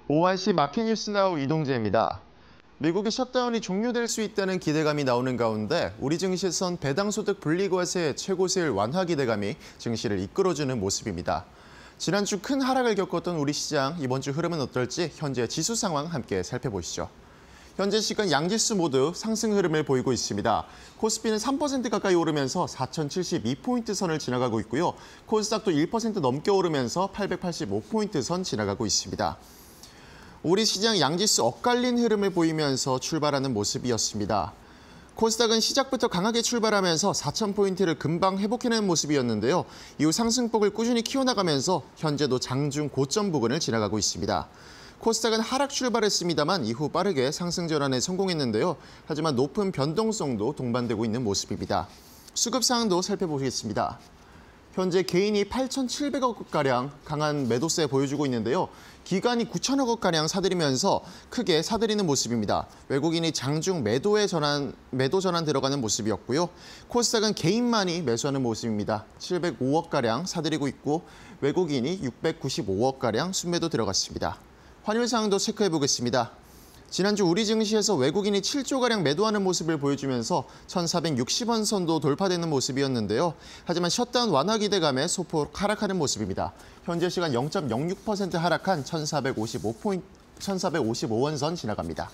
OIC 마켓뉴스나우 이동재입니다. 미국의 셧다운이 종료될 수 있다는 기대감이 나오는 가운데 우리 증시에선 배당소득 분리과세 최고세율 완화 기대감이 증시를 이끌어주는 모습입니다. 지난주 큰 하락을 겪었던 우리 시장, 이번 주 흐름은 어떨지 현재 지수 상황 함께 살펴보시죠. 현재 시간 양지수 모두 상승 흐름을 보이고 있습니다. 코스피는 3% 가까이 오르면서 4,072포인트 선을 지나가고 있고요. 코스닥도 1% 넘게 오르면서 885포인트 선 지나가고 있습니다. 우리 시장 양지수 엇갈린 흐름을 보이면서 출발하는 모습이었습니다. 코스닥은 시작부터 강하게 출발하면서 4,000포인트를 금방 회복해낸 모습이었는데요. 이후 상승폭을 꾸준히 키워나가면서 현재도 장중 고점 부근을 지나가고 있습니다. 코스닥은 하락 출발했습니다만 이후 빠르게 상승 전환에 성공했는데요. 하지만 높은 변동성도 동반되고 있는 모습입니다. 수급 상황도 살펴보겠습니다. 현재 개인이 8,700억가량 강한 매도세 보여주고 있는데요. 기관이 9천억 원가량 사들이면서 크게 사들이는 모습입니다. 외국인이 장중 매도 전환 들어가는 모습이었고요. 코스닥은 개인만이 매수하는 모습입니다. 705억가량 사들이고 있고 외국인이 695억가량 순매도 들어갔습니다. 환율 상황도 체크해 보겠습니다. 지난주 우리 증시에서 외국인이 7조가량 매도하는 모습을 보여주면서 1,460원 선도 돌파되는 모습이었는데요. 하지만 셧다운 완화 기대감에 소폭 하락하는 모습입니다. 현재 시간 0.06% 하락한 1,455원 선 지나갑니다.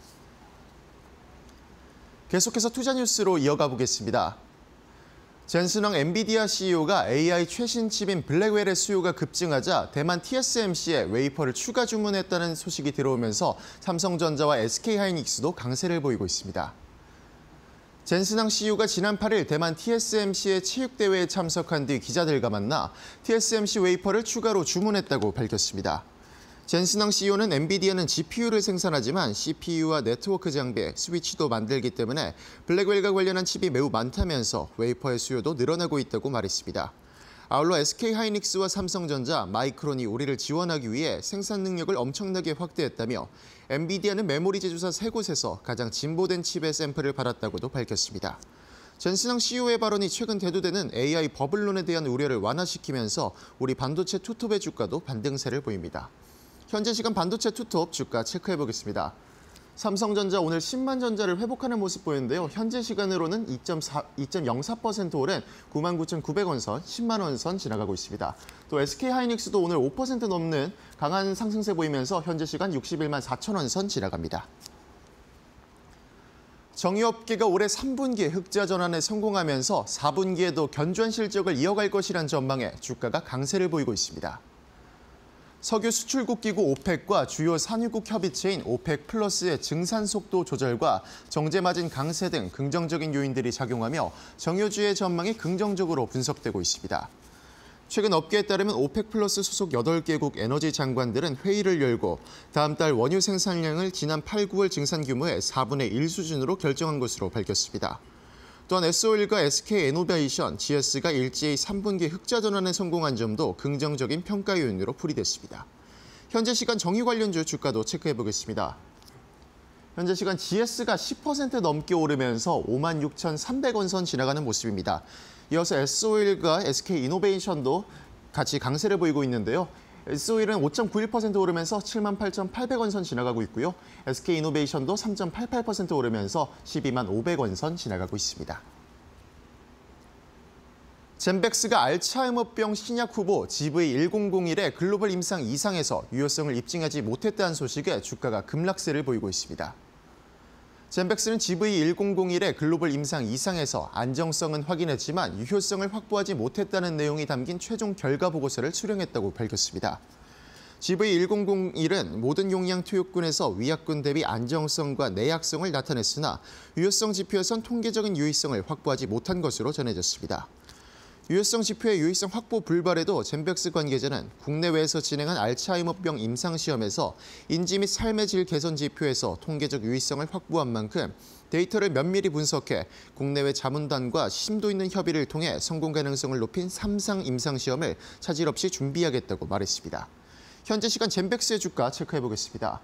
계속해서 투자 뉴스로 이어가 보겠습니다. 젠슨왕 엔비디아 CEO가 AI 최신 칩인 블랙웰의 수요가 급증하자 대만 TSMC에 웨이퍼를 추가 주문했다는 소식이 들어오면서 삼성전자와 SK하이닉스도 강세를 보이고 있습니다. 젠슨왕 CEO가 지난 8일 대만 TSMC의 체육대회에 참석한 뒤 기자들과 만나 TSMC 웨이퍼를 추가로 주문했다고 밝혔습니다. 젠슨왕 CEO는 엔비디아는 GPU를 생산하지만 CPU와 네트워크 장비, 스위치도 만들기 때문에 블랙웰과 관련한 칩이 매우 많다면서 웨이퍼의 수요도 늘어나고 있다고 말했습니다. 아울러 SK하이닉스와 삼성전자, 마이크론이 우리를 지원하기 위해 생산 능력을 엄청나게 확대했다며 엔비디아는 메모리 제조사 3곳에서 가장 진보된 칩의 샘플을 받았다고도 밝혔습니다. 젠슨왕 CEO의 발언이 최근 대두되는 AI 버블론에 대한 우려를 완화시키면서 우리 반도체 투톱의 주가도 반등세를 보입니다. 현재 시간 반도체 투톱 주가 체크해보겠습니다. 삼성전자 오늘 10만 전자를 회복하는 모습 보이는데요. 현재 시간으로는 2.04% 오른 99,900원 선, 10만 원 선 지나가고 있습니다. 또 SK하이닉스도 오늘 5% 넘는 강한 상승세 보이면서 현재 시간 61만 4천원 선 지나갑니다. 정유업계가 올해 3분기에 흑자 전환에 성공하면서 4분기에도 견조한 실적을 이어갈 것이란 전망에 주가가 강세를 보이고 있습니다. 석유 수출국 기구 오펙과 주요 산유국 협의체인 오펙 플러스의 증산 속도 조절과 정제 마진 강세 등 긍정적인 요인들이 작용하며 정유주의 전망이 긍정적으로 분석되고 있습니다. 최근 업계에 따르면 오펙 플러스 소속 8개국 에너지 장관들은 회의를 열고 다음 달 원유 생산량을 지난 8, 9월 증산 규모의 4분의 1 수준으로 결정한 것으로 밝혔습니다. 또한 S-오일과 SK에노베이션, GS가 일제히 3분기 흑자 전환에 성공한 점도 긍정적인 평가 요인으로 풀이됐습니다. 현재 시간 정유 관련주 주가도 체크해보겠습니다. 현재 시간 GS가 10% 넘게 오르면서 56,300원 선 지나가는 모습입니다. 이어서 S-오일과 SK이노베이션도 같이 강세를 보이고 있는데요. S-오일은 5.91% 오르면서 78,800원 선 지나가고 있고요. SK이노베이션도 3.88% 오르면서 125,500원 선 지나가고 있습니다. 젠백스가 알츠하이머병 신약 후보 GV1001의 글로벌 임상 2상에서 유효성을 입증하지 못했다는 소식에 주가가 급락세를 보이고 있습니다. 젠백스는 GV1001의 글로벌 임상 2상에서 안정성은 확인했지만 유효성을 확보하지 못했다는 내용이 담긴 최종 결과 보고서를 수령했다고 밝혔습니다. GV1001은 모든 용량 투약군에서 위약군 대비 안정성과 내약성을 나타냈으나 유효성 지표에선 통계적인 유의성을 확보하지 못한 것으로 전해졌습니다. 유효성 지표의 유의성 확보 불발에도 젠백스 관계자는 국내외에서 진행한 알츠하이머병 임상시험에서 인지 및 삶의 질 개선 지표에서 통계적 유의성을 확보한 만큼 데이터를 면밀히 분석해 국내외 자문단과 심도 있는 협의를 통해 성공 가능성을 높인 3상 임상시험을 차질 없이 준비하겠다고 말했습니다. 현재 시간 젠백스의 주가 체크해보겠습니다.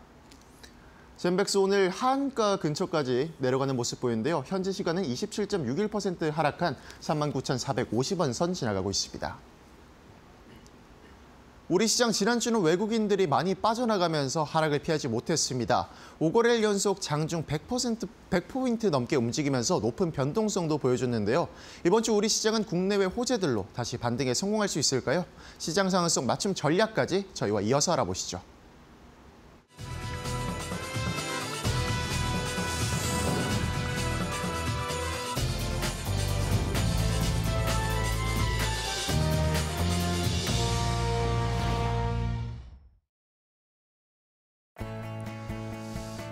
젠백스 오늘 하한가 근처까지 내려가는 모습 보이는데요. 현재 시간은 27.61% 하락한 39,450원 선 지나가고 있습니다. 우리 시장 지난주는 외국인들이 많이 빠져나가면서 하락을 피하지 못했습니다. 5거래일 연속 장중 100포인트 넘게 움직이면서 높은 변동성도 보여줬는데요. 이번 주 우리 시장은 국내외 호재들로 다시 반등에 성공할 수 있을까요? 시장 상황 속 맞춤 전략까지 저희와 이어서 알아보시죠.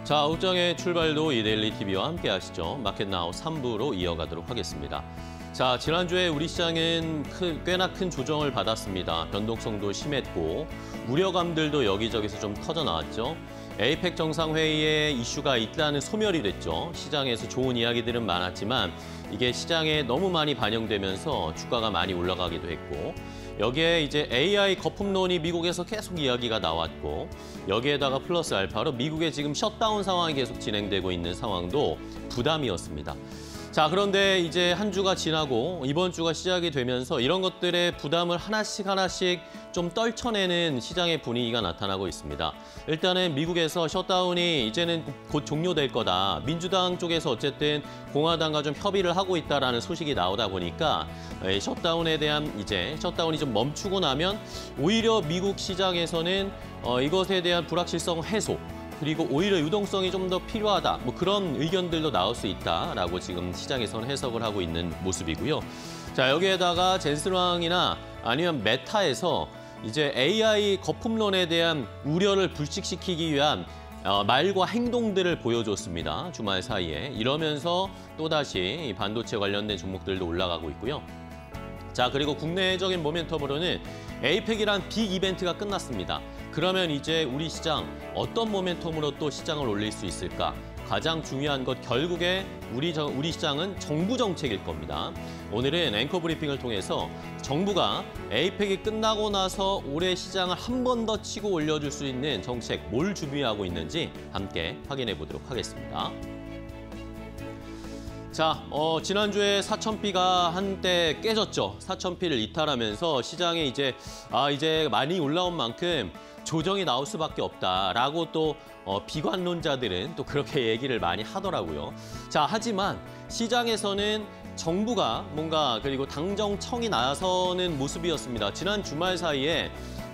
자, 옷장의 출발도 이데일리 TV와 함께 하시죠. 마켓나우 3부로 이어가도록 하겠습니다. 자, 지난주에 우리 시장은 꽤나 큰 조정을 받았습니다. 변동성도 심했고 우려감들도 여기저기서 좀 터져 나왔죠. 에이펙 정상회의에 이슈가 있다는 소멸이 됐죠. 시장에서 좋은 이야기들은 많았지만 이게 시장에 너무 많이 반영되면서 주가가 많이 올라가기도 했고 여기에 이제 AI 거품론이 미국에서 계속 이야기가 나왔고 여기에다가 플러스 알파로 미국의 지금 셧다운 상황이 계속 진행되고 있는 상황도 부담이었습니다. 자, 그런데 이제 한 주가 지나고 이번 주가 시작이 되면서 이런 것들의 부담을 하나씩 좀 떨쳐내는 시장의 분위기가 나타나고 있습니다. 일단은 미국에서 셧다운이 이제는 곧 종료될 거다. 민주당 쪽에서 어쨌든 공화당과 좀 협의를 하고 있다라는 소식이 나오다 보니까 셧다운에 대한 이제 셧다운이 좀 멈추고 나면 오히려 미국 시장에서는 이것에 대한 불확실성 해소 그리고 오히려 유동성이 좀 더 필요하다. 뭐 그런 의견들도 나올 수 있다라고 지금 시장에서는 해석을 하고 있는 모습이고요. 자, 여기에다가 젠슬왕이나 아니면 메타에서 이제 AI 거품론에 대한 우려를 불식시키기 위한 말과 행동들을 보여줬습니다. 주말 사이에. 이러면서 또다시 반도체 관련된 종목들도 올라가고 있고요. 자, 그리고 국내적인 모멘텀으로는 에이펙이란 빅 이벤트가 끝났습니다. 그러면 이제 우리 시장 어떤 모멘텀으로 또 시장을 올릴 수 있을까? 가장 중요한 것 결국에 우리 시장은 정부 정책일 겁니다. 오늘은 앵커 브리핑을 통해서 정부가 에이펙이 끝나고 나서 올해 시장을 한 번 더 치고 올려줄 수 있는 정책 뭘 준비하고 있는지 함께 확인해 보도록 하겠습니다. 자, 지난주에 4,000피가 한때 깨졌죠. 4,000피를 이탈하면서 시장에 이제 많이 올라온 만큼 조정이 나올 수밖에 없다라고 또 비관론자들은 또 그렇게 얘기를 많이 하더라고요. 자, 하지만 시장에서는 정부가 뭔가 그리고 당정청이 나서는 모습이었습니다. 지난 주말 사이에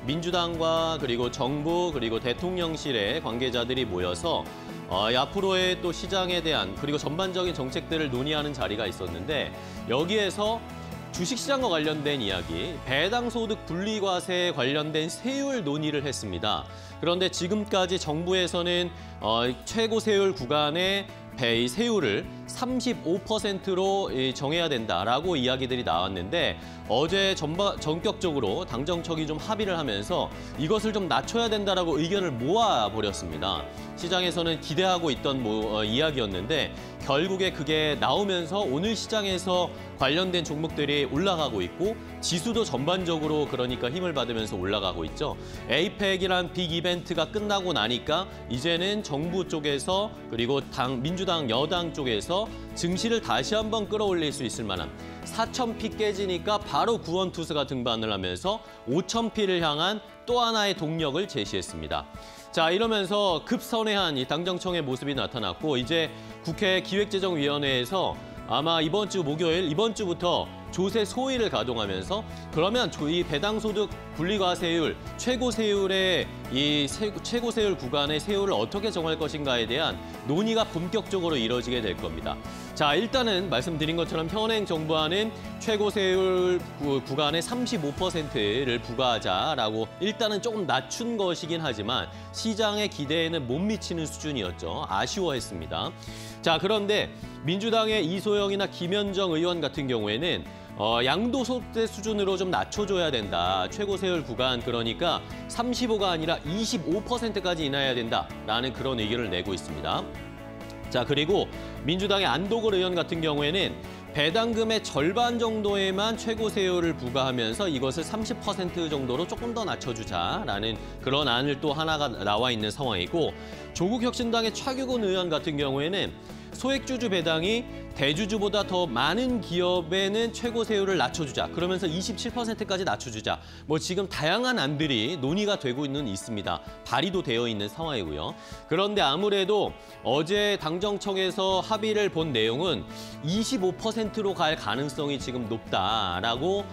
민주당과 그리고 정부 그리고 대통령실의 관계자들이 모여서 앞으로의 또 시장에 대한 그리고 전반적인 정책들을 논의하는 자리가 있었는데 여기에서 주식시장과 관련된 이야기, 배당소득 분리과세에 관련된 세율 논의를 했습니다. 그런데 지금까지 정부에서는 최고 세율 구간의 세율을 35%로 정해야 된다라고 이야기들이 나왔는데 어제 전격적으로 당정청이 좀 합의를 하면서 이것을 좀 낮춰야 된다라고 의견을 모아버렸습니다. 시장에서는 기대하고 있던 이야기였는데 결국에 그게 나오면서 오늘 시장에서 관련된 종목들이 올라가고 있고 지수도 전반적으로 그러니까 힘을 받으면서 올라가고 있죠. 에이펙이란 빅 이벤트가 끝나고 나니까 이제는 정부 쪽에서 그리고 민주당 여당 쪽에서 증시를 다시 한번 끌어올릴 수 있을 만한 4,000피 깨지니까 바로 구원투수가 등반을 하면서 5,000피를 향한 또 하나의 동력을 제시했습니다. 자, 이러면서 급선회한 이 당정청의 모습이 나타났고 이제 국회 기획재정위원회에서 아마 이번 주 목요일, 이번 주부터 조세 소위를 가동하면서 그러면 이 배당소득 분리과세율, 최고세율의 최고세율 구간의 세율을 어떻게 정할 것인가에 대한 논의가 본격적으로 이뤄지게 될 겁니다. 자, 일단은 말씀드린 것처럼 현행 정부안은 최고세율 구간의 35%를 부과하자라고 일단은 조금 낮춘 것이긴 하지만 시장의 기대에는 못 미치는 수준이었죠. 아쉬워했습니다. 자, 그런데 민주당의 이소영이나 김현정 의원 같은 경우에는 양도소득세 수준으로 좀 낮춰줘야 된다. 최고세율 구간 그러니까 35가 아니라 25%까지 인하해야 된다라는 그런 의견을 내고 있습니다. 자, 그리고 민주당의 안도걸 의원 같은 경우에는 배당금의 절반 정도에만 최고세율을 부과하면서 이것을 30% 정도로 조금 더 낮춰주자라는 그런 안을 또 하나가 나와 있는 상황이고 조국혁신당의 차규근 의원 같은 경우에는 소액주주 배당이 대주주보다 더 많은 기업에는 최고 세율을 낮춰주자. 그러면서 27%까지 낮춰주자. 뭐 지금 다양한 안들이 논의가 되고 있습니다. 발의도 되어 있는 상황이고요. 그런데 아무래도 어제 당정청에서 합의를 본 내용은 25%로 갈 가능성이 지금 높다라고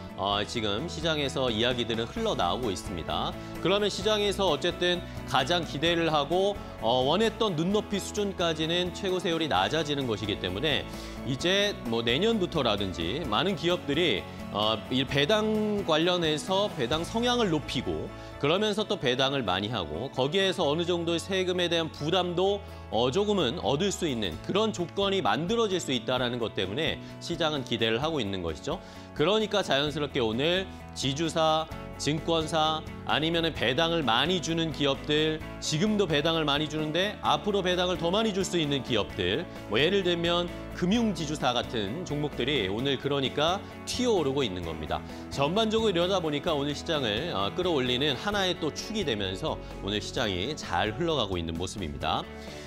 지금 시장에서 이야기들은 흘러나오고 있습니다. 그러면 시장에서 어쨌든 가장 기대를 하고 원했던 눈높이 수준까지는 최고 세율이 낮아지는 것이기 때문에 이제 뭐 내년부터라든지 많은 기업들이 이 배당 관련해서 배당 성향을 높이고 그러면서 또 배당을 많이 하고 거기에서 어느 정도의 세금에 대한 부담도 조금은 얻을 수 있는 그런 조건이 만들어질 수 있다는 것 때문에 시장은 기대를 하고 있는 것이죠. 그러니까 자연스럽게 오늘 지주사, 증권사 아니면 배당을 많이 주는 기업들, 지금도 배당을 많이 주는데 앞으로 배당을 더 많이 줄 수 있는 기업들, 뭐 예를 들면 금융지주사 같은 종목들이 오늘 그러니까 튀어오르고 있는 겁니다. 전반적으로 이러다 보니까 오늘 시장을 끌어올리는 하나의 또 축이 되면서 오늘 시장이 잘 흘러가고 있는 모습입니다.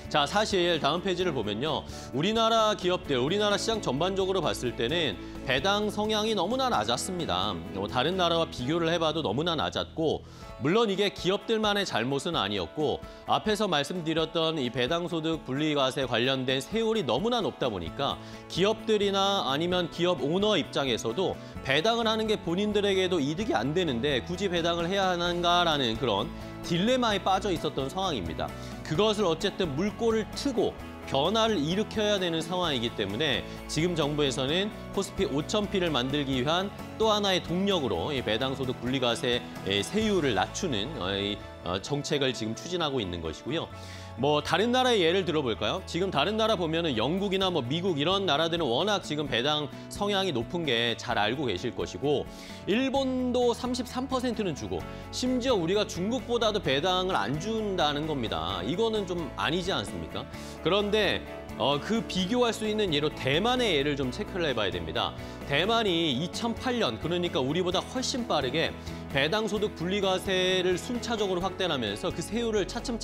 자, 사실 다음 페이지를 보면요. 우리나라 기업들, 우리나라 시장 전반적으로 봤을 때는 배당 성향이 너무나 낮았습니다. 다른 나라와 비교를 해봐도 너무나 낮았고 물론 이게 기업들만의 잘못은 아니었고 앞에서 말씀드렸던 이 배당소득 분리과세 관련된 세율이 너무나 높다 보니까 기업들이나 아니면 기업 오너 입장에서도 배당을 하는 게 본인들에게도 이득이 안 되는데 굳이 배당을 해야 하는가라는 그런 딜레마에 빠져 있었던 상황입니다. 그것을 어쨌든 물꼬를 트고 변화를 일으켜야 되는 상황이기 때문에 지금 정부에서는 코스피 5000P를 만들기 위한 또 하나의 동력으로 이 배당소득 분리과세 세율을 낮추는 정책을 지금 추진하고 있는 것이고요. 뭐 다른 나라의 예를 들어볼까요? 지금 다른 나라 보면은 영국이나 뭐 미국 이런 나라들은 워낙 지금 배당 성향이 높은 게 잘 알고 계실 것이고 일본도 33%는 주고 심지어 우리가 중국보다도 배당을 안 준다는 겁니다. 이거는 좀 아니지 않습니까? 그런데 그 비교할 수 있는 예로 대만의 예를 좀 체크를 해봐야 됩니다. 대만이 2008년 그러니까 우리보다 훨씬 빠르게 배당소득 분리과세를 순차적으로 확대하면서 그 세율을 차츰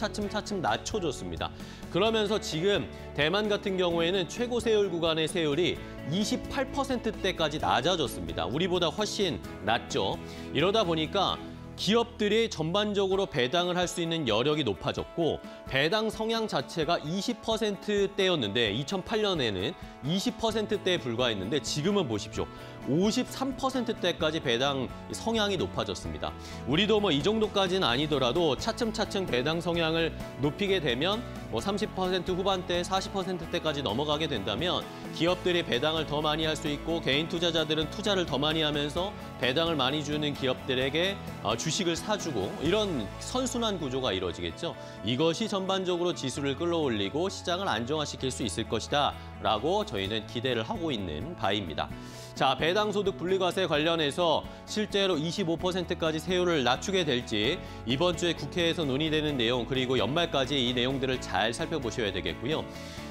낮춰줬습니다. 그러면서 지금 대만 같은 경우에는 최고 세율 구간의 세율이 28%대까지 낮아졌습니다. 우리보다 훨씬 낮죠. 이러다 보니까 기업들이 전반적으로 배당을 할 수 있는 여력이 높아졌고 배당 성향 자체가 20%대였는데 2008년에는 20%대에 불과했는데 지금은 보십시오. 53%대까지 배당 성향이 높아졌습니다. 우리도 뭐 이 정도까지는 아니더라도 차츰 배당 성향을 높이게 되면 뭐 30% 후반대, 40%대까지 넘어가게 된다면 기업들이 배당을 더 많이 할 수 있고 개인 투자자들은 투자를 더 많이 하면서 배당을 많이 주는 기업들에게 주식을 사주고 이런 선순환 구조가 이루어지겠죠. 이것이 전반적으로 지수를 끌어올리고 시장을 안정화시킬 수 있을 것이다 라고 저희는 기대를 하고 있는 바입니다. 자, 배당소득 분리과세 관련해서 실제로 25%까지 세율을 낮추게 될지 이번 주에 국회에서 논의되는 내용 그리고 연말까지 이 내용들을 잘 살펴보셔야 되겠고요.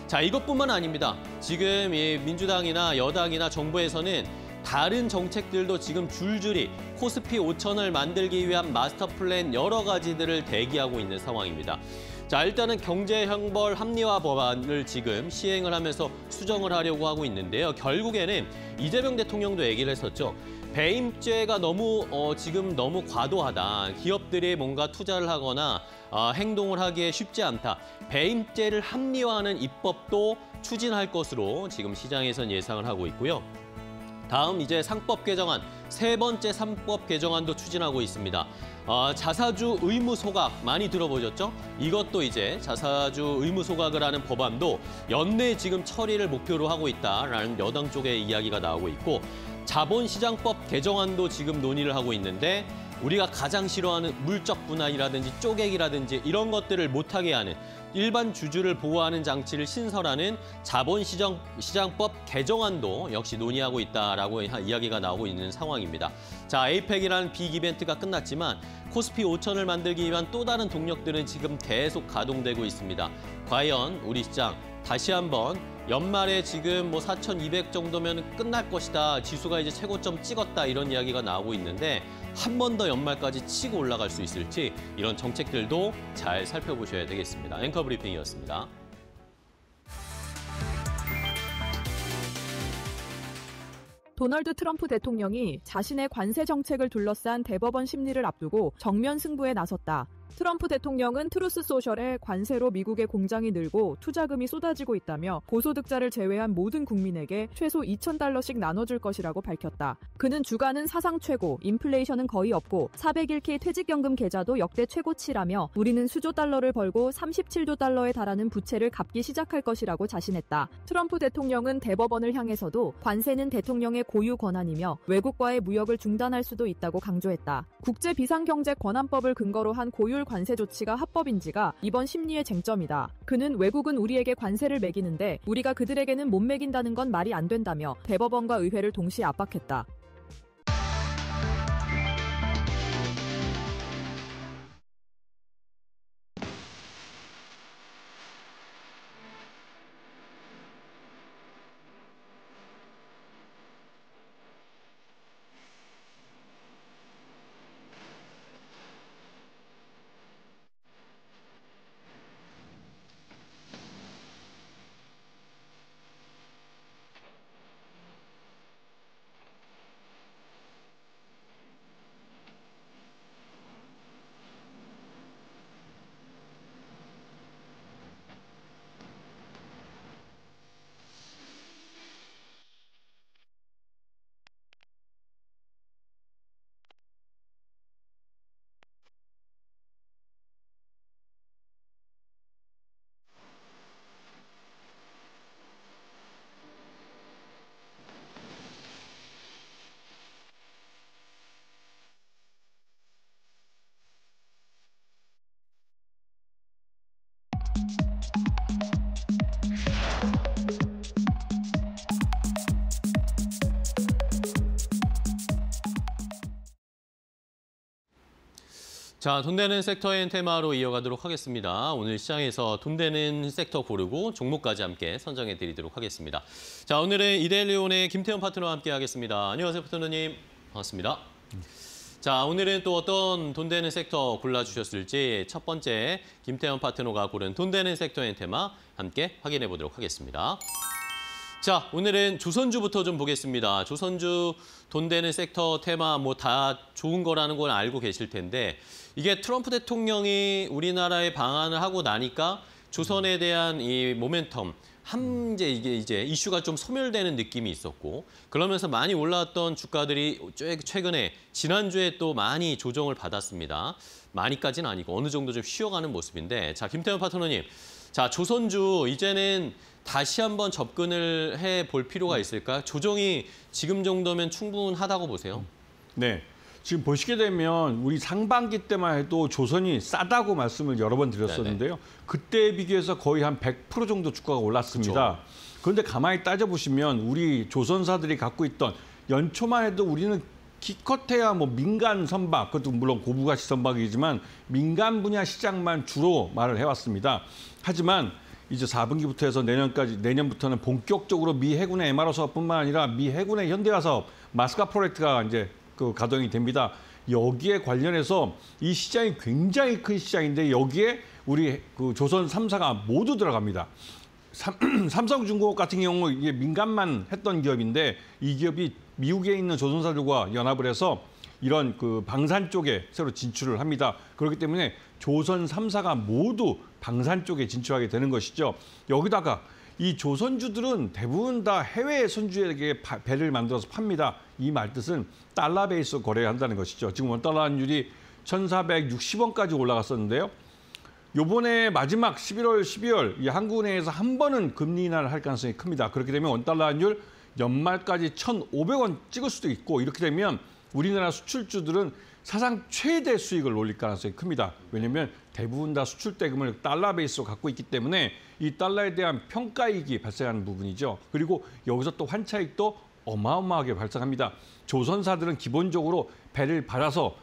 자, 이것뿐만 아닙니다. 지금 이 민주당이나 여당이나 정부에서는 다른 정책들도 지금 줄줄이 코스피 5000을 만들기 위한 마스터 플랜 여러 가지들을 대기하고 있는 상황입니다. 자, 일단은 경제형벌 합리화 법안을 지금 시행을 하면서 수정을 하려고 하고 있는데요. 결국에는 이재명 대통령도 얘기를 했었죠. 배임죄가 지금 너무 과도하다. 기업들이 뭔가 투자를 하거나 행동을 하기에 쉽지 않다. 배임죄를 합리화하는 입법도 추진할 것으로 지금 시장에선 예상을 하고 있고요. 다음 이제 상법 개정안, 세 번째 상법 개정안도 추진하고 있습니다. 자사주 의무 소각 많이 들어보셨죠? 이것도 이제 자사주 의무 소각을 하는 법안도 연내 지금 처리를 목표로 하고 있다라는 여당 쪽의 이야기가 나오고 있고 자본시장법 개정안도 지금 논의를 하고 있는데 우리가 가장 싫어하는 물적 분할이라든지 쪼개기라든지 이런 것들을 못하게 하는 일반 주주를 보호하는 장치를 신설하는 자본시장법 개정안도 역시 논의하고 있다라고 이야기가 나오고 있는 상황입니다. 자, 에이펙이라는 빅 이벤트가 끝났지만 코스피 5000을 만들기 위한 또 다른 동력들은 지금 계속 가동되고 있습니다. 과연 우리 시장 다시 한번 연말에 지금 뭐 4,200 정도면 끝날 것이다. 지수가 이제 최고점 찍었다. 이런 이야기가 나오고 있는데 한 번 더 연말까지 치고 올라갈 수 있을지 이런 정책들도 잘 살펴보셔야 되겠습니다. 앵커 브리핑이었습니다. 도널드 트럼프 대통령이 자신의 관세 정책을 둘러싼 대법원 심리를 앞두고 정면 승부에 나섰다. 트럼프 대통령은 트루스 소셜에 관세로 미국의 공장이 늘고 투자금이 쏟아지고 있다며 고소득자를 제외한 모든 국민에게 최소 $2,000씩 나눠줄 것이라고 밝혔다. 그는 주가는 사상 최고, 인플레이션은 거의 없고 401k 퇴직연금 계좌도 역대 최고치라며 우리는 수조 달러를 벌고 37조 달러에 달하는 부채를 갚기 시작할 것이라고 자신했다. 트럼프 대통령은 대법원을 향해서도 관세는 대통령의 고유 권한이며 외국과의 무역을 중단할 수도 있다고 강조했다. 국제비상경제권한법을 근거로 한 고율 관세 조치가 합법인지가 이번 심리의 쟁점이다. 그는 외국은 우리에게 관세를 매기는데 우리가 그들에게는 못 매긴다는 건 말이 안 된다며 대법원과 의회를 동시에 압박했다. 자, 돈 되는 섹터의 테마로 이어가도록 하겠습니다. 오늘 시장에서 돈 되는 섹터 고르고 종목까지 함께 선정해 드리도록 하겠습니다. 자, 오늘은 이데일리온의 김태현 파트너와 함께 하겠습니다. 안녕하세요, 파트너님. 반갑습니다. 자, 오늘은 또 어떤 돈 되는 섹터 골라주셨을지 첫 번째 김태현 파트너가 고른 돈 되는 섹터의 테마 함께 확인해 보도록 하겠습니다. 자, 오늘은 조선주부터 좀 보겠습니다. 조선주 돈 되는 sek터 테마 뭐 다 좋은 거라는 걸 알고 계실 텐데 이게 트럼프 대통령이 우리나라에 방한을 하고 나니까 조선에 대한 이 모멘텀 이게 이제 이슈가 좀 소멸되는 느낌이 있었고 그러면서 많이 올라왔던 주가들이 최근에 지난주에 또 많이 조정을 받았습니다. 많이까지는 아니고 어느 정도 좀 쉬어가는 모습인데 자, 김태현 파트너님. 자, 조선주 이제는 다시 한번 접근을 해볼 필요가 있을까요? 조정이 지금 정도면 충분하다고 보세요? 네. 지금 보시게 되면 우리 상반기 때만 해도 조선이 싸다고 말씀을 여러 번 드렸었는데요. 네네. 그때에 비교해서 거의 한 100% 정도 주가가 올랐습니다. 그쵸. 그런데 가만히 따져보시면 우리 조선사들이 갖고 있던 연초만 해도 우리는 기껏해야 뭐 민간 선박, 그것도 물론 고부가치 선박이지만 민간 분야 시장만 주로 말을 해왔습니다. 하지만 이제 4분기부터 해서 내년부터는 본격적으로 미 해군의 MRO 사업뿐만 아니라 미 해군의 현대화 사업, 마스카 프로젝트가 이제 그 가동이 됩니다. 여기에 관련해서 이 시장이 굉장히 큰 시장인데 여기에 우리 그 조선 3사가 모두 들어갑니다. 삼성중공업 같은 경우 이게 민간만 했던 기업인데 이 기업이 미국에 있는 조선사들과 연합을 해서 이런 그 방산 쪽에 새로 진출을 합니다. 그렇기 때문에 조선 3사가 모두 방산 쪽에 진출하게 되는 것이죠. 여기다가 이 조선주들은 대부분 다 해외 선주에게 배를 만들어서 팝니다. 이 말뜻은 달러 베이스 거래한다는 것이죠. 지금 원달러 환율이 1,460원까지 올라갔었는데요. 요번에 마지막 11월, 12월 이 한국은행에서 한 번은 금리 인하를 할 가능성이 큽니다. 그렇게 되면 원달러 환율 연말까지 1,500원 찍을 수도 있고 이렇게 되면 우리나라 수출주들은 사상 최대 수익을 올릴 가능성이 큽니다. 왜냐하면 대부분 다 수출 대금을 달러 베이스로 갖고 있기 때문에 이 달러에 대한 평가이익이 발생하는 부분이죠. 그리고 여기서 또 환차익도 어마어마하게 발생합니다. 조선사들은 기본적으로 배를 받아서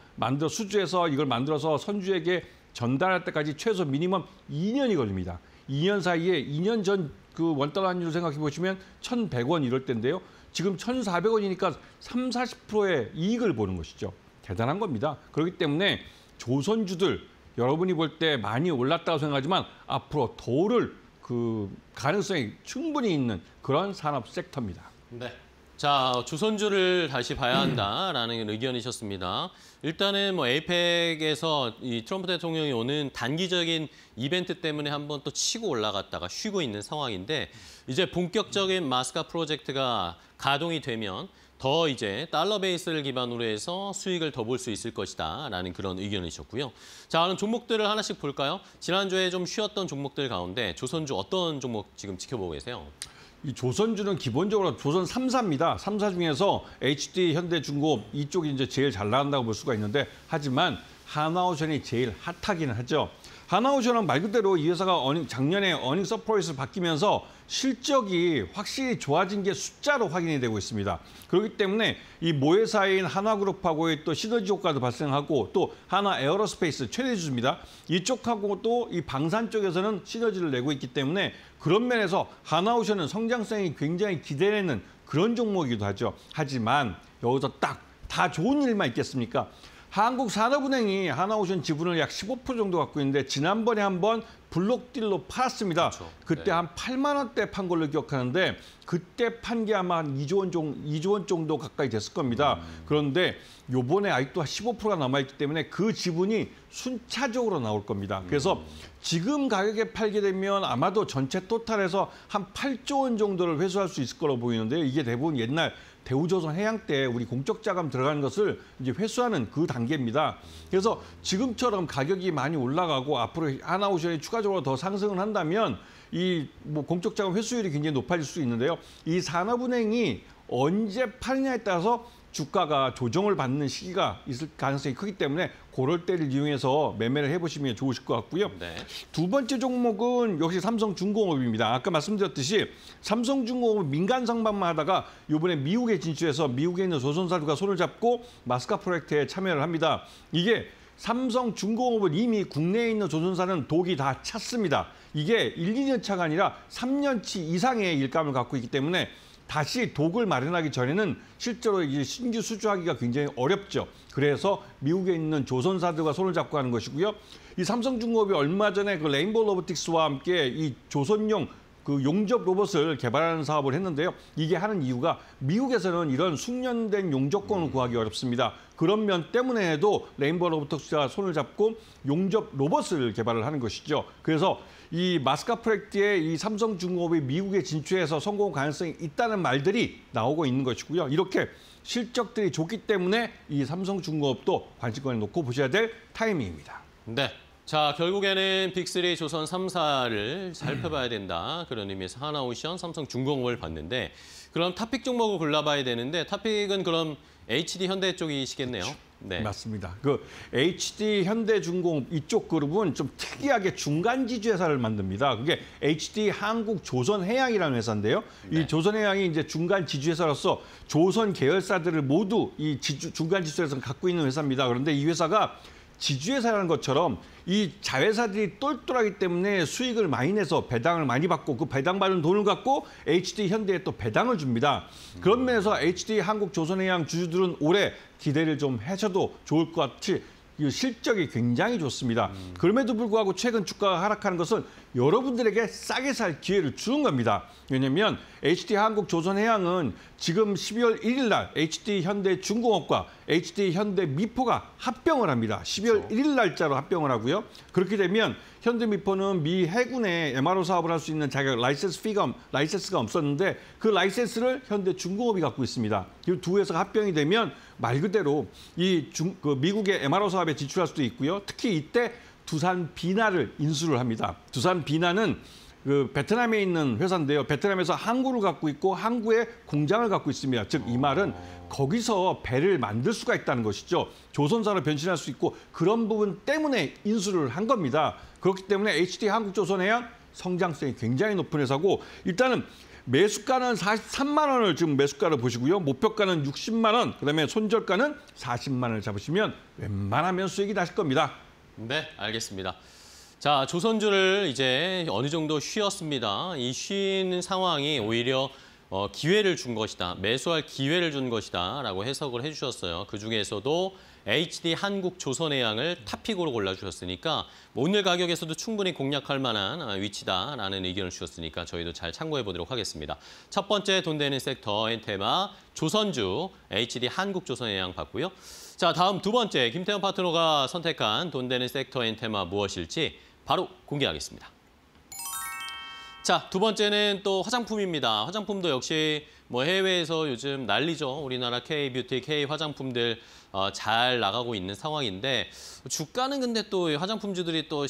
수주해서 이걸 만들어서 선주에게 전달할 때까지 최소 미니멈 2년이 걸립니다. 2년 사이에 2년 전 그 원달러 환율을 생각해 보시면 1,100원 이럴 때인데요. 지금 1,400원이니까 30~40%의 이익을 보는 것이죠. 대단한 겁니다. 그렇기 때문에 조선주들 여러분이 볼 때 많이 올랐다고 생각하지만 앞으로 더 오를 그 가능성이 충분히 있는 그런 산업 섹터입니다. 네. 자, 조선주를 다시 봐야 한다라는 의견이셨습니다. 일단은 뭐 에이펙에서 이 트럼프 대통령이 오는 단기적인 이벤트 때문에 한번 또 치고 올라갔다가 쉬고 있는 상황인데 이제 본격적인 마스카 프로젝트가 가동이 되면 더 이제 달러 베이스를 기반으로 해서 수익을 더 볼 수 있을 것이다라는 그런 의견이셨고요. 자, 그럼 종목들을 하나씩 볼까요? 지난주에 좀 쉬었던 종목들 가운데 조선주 어떤 종목 지금 지켜보고 계세요? 이 조선주는 기본적으로 조선 3사입니다. 3사 중에서 HD, 현대중공업 이쪽이 이제 제일 잘 나간다고 볼 수가 있는데 하지만 하나오션이 제일 핫하기는 하죠. 하나오션은 말 그대로 이 회사가 작년에 어닝 서프라이즈를 바뀌면서 실적이 확실히 좋아진 게 숫자로 확인이 되고 있습니다. 그렇기 때문에 이 모회사인 하나그룹하고의 또 시너지 효과도 발생하고 또 하나 에어로스페이스 최대주주입니다. 이쪽하고 또 이 방산 쪽에서는 시너지를 내고 있기 때문에 그런 면에서 하나오션은 성장성이 굉장히 기대되는 그런 종목이기도 하죠. 하지만 여기서 딱 다 좋은 일만 있겠습니까? 한국산업은행이 하나오션 지분을 약 15% 정도 갖고 있는데 지난번에 한번 블록딜로 팔았습니다. 그렇죠. 그때 네. 한 8만 원대 판 걸로 기억하는데 그때 판 게 아마 한 2조 원 정도 가까이 됐을 겁니다. 그런데 요번에 아직도 15%가 남아있기 때문에 그 지분이 순차적으로 나올 겁니다. 그래서 지금 가격에 팔게 되면 아마도 전체 토탈에서 한 8조 원 정도를 회수할 수 있을 거로 보이는데요. 이게 대부분 옛날 대우조선 해양 때 우리 공적 자금 들어가는 것을 이제 회수하는 그 단계입니다. 그래서 지금처럼 가격이 많이 올라가고 앞으로 하나오션이 추가적으로 더 상승을 한다면 이 뭐 공적 자금 회수율이 굉장히 높아질 수 있는데요. 이 산업은행이 언제 파느냐에 따라서 주가가 조정을 받는 시기가 있을 가능성이 크기 때문에 그럴 때를 이용해서 매매를 해보시면 좋으실 것 같고요. 네. 두 번째 종목은 역시 삼성중공업입니다. 아까 말씀드렸듯이 삼성중공업은 민간 상반만 하다가 이번에 미국에 진출해서 미국에 있는 조선사들과 손을 잡고 마스카 프로젝트에 참여를 합니다. 이게 삼성중공업은 이미 국내에 있는 조선사는 독이 다 찼습니다. 이게 1, 2년 차가 아니라 3년치 이상의 일감을 갖고 있기 때문에 다시 독을 마련하기 전에는 실제로 이제 신규 수주하기가 굉장히 어렵죠. 그래서 미국에 있는 조선사들과 손을 잡고 하는 것이고요. 이 삼성중공업이 얼마 전에 그 레인보우 로보틱스와 함께 이 조선용 그 용접 로봇을 개발하는 사업을 했는데요. 이게 하는 이유가 미국에서는 이런 숙련된 용접권을 구하기 어렵습니다. 그런 면 때문에도 레인보우 로보틱스와 손을 잡고 용접 로봇을 개발을 하는 것이죠. 그래서 이 마스카 프로젝트에 이 삼성중공업이 미국에 진출해서 성공 가능성이 있다는 말들이 나오고 있는 것이고요. 이렇게 실적들이 좋기 때문에 이 삼성중공업도 관심권에 놓고 보셔야 될 타이밍입니다. 네. 자, 결국에는 빅3 조선 3사를 살펴봐야 된다. 그런 의미에서 하나오션, 삼성중공업을 봤는데 그럼 탑픽 종목을 골라봐야 되는데 탑픽은 그럼 HD 현대 쪽이시겠네요. 네. 맞습니다. 그 HD 현대중공업 이쪽 그룹은 좀 특이하게 중간 지주 회사를 만듭니다. 그게 HD 한국 조선해양이라는 회사인데요. 네. 이 조선해양이 이제 중간 지주 회사로서 조선 계열사들을 모두 이 중간 지주에서 갖고 있는 회사입니다. 그런데 이 회사가 지주회사라는 것처럼 이 자회사들이 똘똘하기 때문에 수익을 많이 내서 배당을 많이 받고 그 배당받은 돈을 갖고 HD 현대에 또 배당을 줍니다. 그런 면에서 HD 한국 조선해양 주주들은 올해 기대를 좀 하셔도 좋을 것 같이 이 실적이 굉장히 좋습니다. 그럼에도 불구하고 최근 주가가 하락하는 것은 여러분들에게 싸게 살 기회를 주는 겁니다. 왜냐하면 HD 한국 조선해양은 지금 12월 1일 날 HD 현대중공업과 HD 현대미포가 합병을 합니다. 12월 1일 날짜로 합병을 하고요. 그렇게 되면 현대미포는 미 해군에 MRO 사업을 할 수 있는 자격 라이센스가 없었는데 그 라이센스를 현대중공업이 갖고 있습니다. 이 두 회사가 합병이 되면 말 그대로 그 미국의 MRO 사업에 진출할 수도 있고요. 특히 이때 두산 비나를 인수를 합니다. 두산 비나는 그 베트남에 있는 회사인데요. 베트남에서 항구를 갖고 있고 항구에 공장을 갖고 있습니다. 즉 이 말은 거기서 배를 만들 수가 있다는 것이죠. 조선사로 변신할 수 있고 그런 부분 때문에 인수를 한 겁니다. 그렇기 때문에 HD 한국조선해양 성장성이 굉장히 높은 회사고 일단은 매수가는 43만 원을 지금 매수가를 보시고요. 목표가는 60만 원, 그다음에 손절가는 40만 원을 잡으시면 웬만하면 수익이 나실 겁니다. 네, 알겠습니다. 자, 조선주를 이제 어느 정도 쉬었습니다. 이 쉬는 상황이 오히려 기회를 준 것이다. 매수할 기회를 준 것이다 라고 해석을 해주셨어요. 그중에서도 HD 한국조선해양을 탑픽으로 골라주셨으니까 오늘 가격에서도 충분히 공략할 만한 위치다라는 의견을 주셨으니까 저희도 잘 참고해 보도록 하겠습니다. 첫 번째 돈 되는 섹터 엔테마 조선주 HD 한국조선해양 봤고요. 자, 다음 두 번째 김태현 파트너가 선택한 돈 되는 섹터 엔테마 무엇일지 바로 공개하겠습니다. 자, 두 번째는 또 화장품입니다. 화장품도 역시 뭐 해외에서 요즘 난리죠. 우리나라 K-뷰티, K-화장품들 잘 나가고 있는 상황인데 주가는 근데 또 화장품주들이 또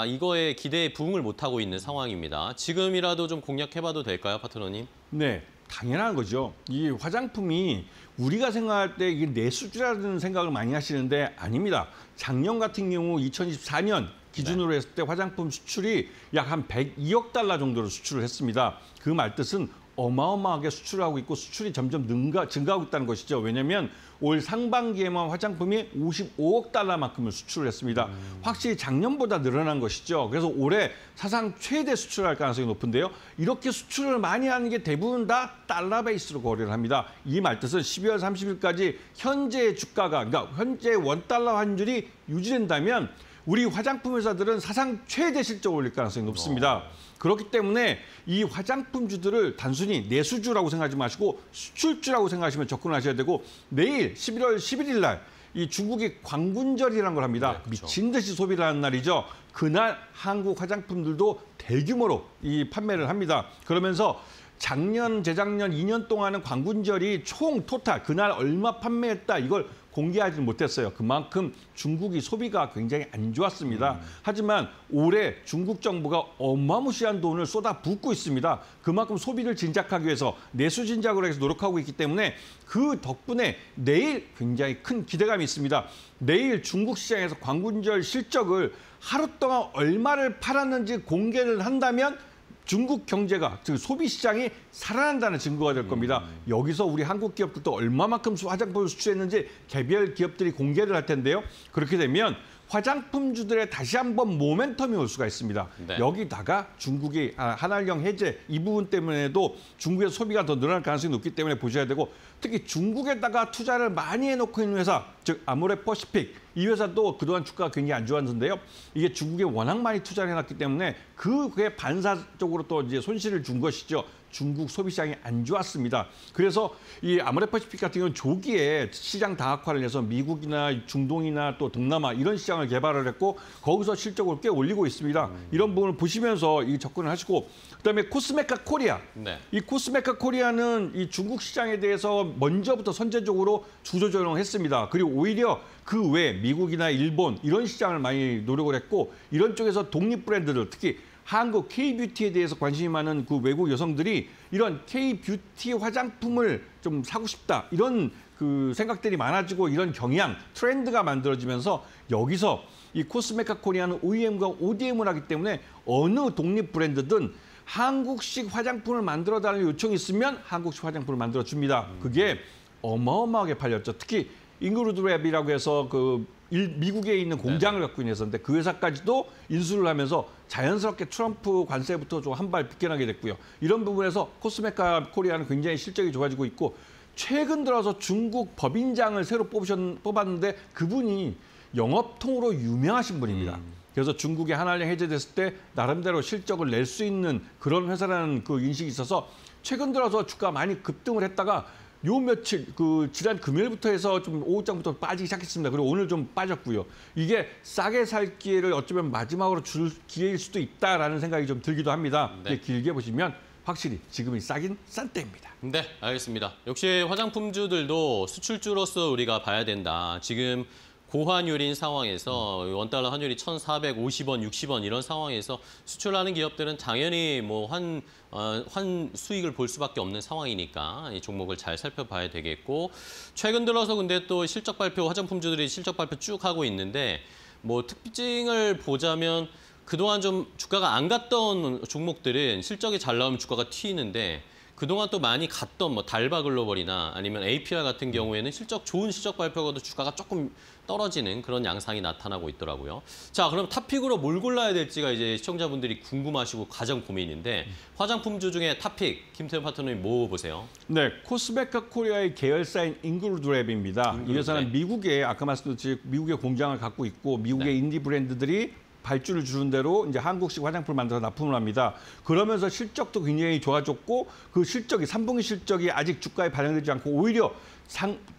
이거에 기대에 부응을 못하고 있는 상황입니다. 지금이라도 좀 공략해봐도 될까요, 파트너님? 네, 당연한 거죠. 이 화장품이 우리가 생각할 때 이게 내수주라는 생각을 많이 하시는데 아닙니다. 작년 같은 경우 2024년 기준으로 했을 때 화장품 수출이 약 한 102억 달러 정도로 수출을 했습니다. 그 말뜻은 어마어마하게 수출하고 있고 수출이 점점 증가하고 있다는 것이죠. 왜냐하면 올 상반기에만 화장품이 55억 달러만큼을 수출을 했습니다. 확실히 작년보다 늘어난 것이죠. 그래서 올해 사상 최대 수출할 가능성이 높은데요. 이렇게 수출을 많이 하는 게 대부분 다 달러 베이스로 거래를 합니다. 이 말뜻은 12월 30일까지 현재 주가가, 그러니까 현재 원달러 환율이 유지된다면 우리 화장품 회사들은 사상 최대 실적을 올릴 가능성이 높습니다. 그렇기 때문에 이 화장품주들을 단순히 내수주라고 생각하지 마시고 수출주라고 생각하시면 접근하셔야 되고 내일 11월 11일 날 이 중국이 광군절이라는 걸 합니다. 네, 그렇죠. 미친 듯이 소비를 하는 날이죠. 그날 한국 화장품들도 대규모로 이 판매를 합니다. 그러면서 작년, 재작년 2년 동안은 광군절이 총 토탈 그날 얼마 판매했다 이걸 공개하지 못했어요. 그만큼 중국이 소비가 굉장히 안 좋았습니다. 하지만 올해 중국 정부가 어마무시한 돈을 쏟아붓고 있습니다. 그만큼 소비를 진작하기 위해서 내수 진작을 해서 노력하고 있기 때문에 그 덕분에 내일 굉장히 큰 기대감이 있습니다. 내일 중국 시장에서 광군절 실적을 하루 동안 얼마를 팔았는지 공개를 한다면 중국 경제가, 즉 소비 시장이 살아난다는 증거가 될 겁니다. 여기서 우리 한국 기업들도 얼마만큼 화장품을 수출했는지 개별 기업들이 공개를 할 텐데요. 그렇게 되면 화장품주들의 다시 한번 모멘텀이 올 수가 있습니다. 네. 여기다가 중국이 한한령 해제 이 부분 때문에도 중국의 소비가 더 늘어날 가능성이 높기 때문에 보셔야 되고 특히 중국에다가 투자를 많이 해놓고 있는 회사, 즉 아모레퍼시픽 이 회사도 그동안 주가가 굉장히 안 좋았는데요. 이게 중국에 워낙 많이 투자를 해놨기 때문에 그게 반사적으로 또 이제 손실을 준 것이죠. 중국 소비 시장이 안 좋았습니다. 그래서 이 아모레퍼시픽 같은 경우는 조기에 시장 다각화를 해서 미국이나 중동이나 또 동남아 이런 시장을 개발을 했고 거기서 실적을 꽤 올리고 있습니다. 이런 부분을 보시면서 이 접근을 하시고 그다음에 코스메카 코리아. 네. 이 코스메카 코리아는 이 중국 시장에 대해서 먼저부터 선제적으로 주도조정을 했습니다. 그리고 오히려 그 외 미국이나 일본 이런 시장을 많이 노력을 했고 이런 쪽에서 독립 브랜드들 특히 한국 K-뷰티에 대해서 관심이 많은 그 외국 여성들이 이런 K-뷰티 화장품을 좀 사고 싶다 이런 그 생각들이 많아지고 이런 경향, 트렌드가 만들어지면서 여기서 이 코스메카 코리아는 OEM과 ODM을 하기 때문에 어느 독립 브랜드든 한국식 화장품을 만들어달라는 요청이 있으면 한국식 화장품을 만들어줍니다. 그게 어마어마하게 팔렸죠. 특히 잉그루드랩이라고 해서 그 미국에 있는 공장을 갖고 있는 회사인데 그 회사까지도 인수를 하면서 자연스럽게 트럼프 관세부터 좀 한 발 비껴나게 됐고요. 이런 부분에서 코스메카 코리아는 굉장히 실적이 좋아지고 있고 최근 들어서 중국 법인장을 새로 뽑았는데 그분이 영업통으로 유명하신 분입니다. 그래서 중국이 한한령 해제됐을 때 나름대로 실적을 낼 수 있는 그런 회사라는 그 인식이 있어서 최근 들어서 주가 많이 급등을 했다가 요 며칠 그 지난 금요일부터 해서 좀 오후장부터 빠지기 시작했습니다. 그리고 오늘 좀 빠졌고요. 이게 싸게 살 기회를 어쩌면 마지막으로 줄 기회일 수도 있다라는 생각이 좀 들기도 합니다. 네. 길게 보시면 확실히 지금이 싸긴 싼 때입니다. 네, 알겠습니다. 역시 화장품주들도 수출주로서 우리가 봐야 된다. 지금 고환율인 상황에서 원달러 환율이 1,450원, 60원 이런 상황에서 수출하는 기업들은 당연히 뭐 환 수익을 볼 수밖에 없는 상황이니까 이 종목을 잘 살펴봐야 되겠고 최근 들어서 근데 또 실적 발표 화장품주들이 실적 발표 쭉 하고 있는데 뭐 특징을 보자면 그동안 좀 주가가 안 갔던 종목들은 실적이 잘 나오면 주가가 튀는데 그동안 또 많이 갔던 뭐 달바 글로벌이나 아니면 APR 같은 경우에는 좋은 실적 발표가도 주가가 조금 떨어지는 그런 양상이 나타나고 있더라고요. 자, 그럼 탑픽으로 뭘 골라야 될지가 이제 시청자분들이 궁금하시고 가장 고민인데 화장품주 중에 탑픽 김태현 파트너님 뭐 보세요? 네, 코스메카 코리아의 계열사인 잉그루드랩입니다. 이 회사는 미국에 아까 말씀드렸듯이 미국의 공장을 갖고 있고 미국의 인디 브랜드들이 발주를 주는 대로 이제 한국식 화장품을 만들어서 납품을 합니다. 그러면서 실적도 굉장히 좋아졌고 그 실적이 3분기 실적이 아직 주가에 반영되지 않고 오히려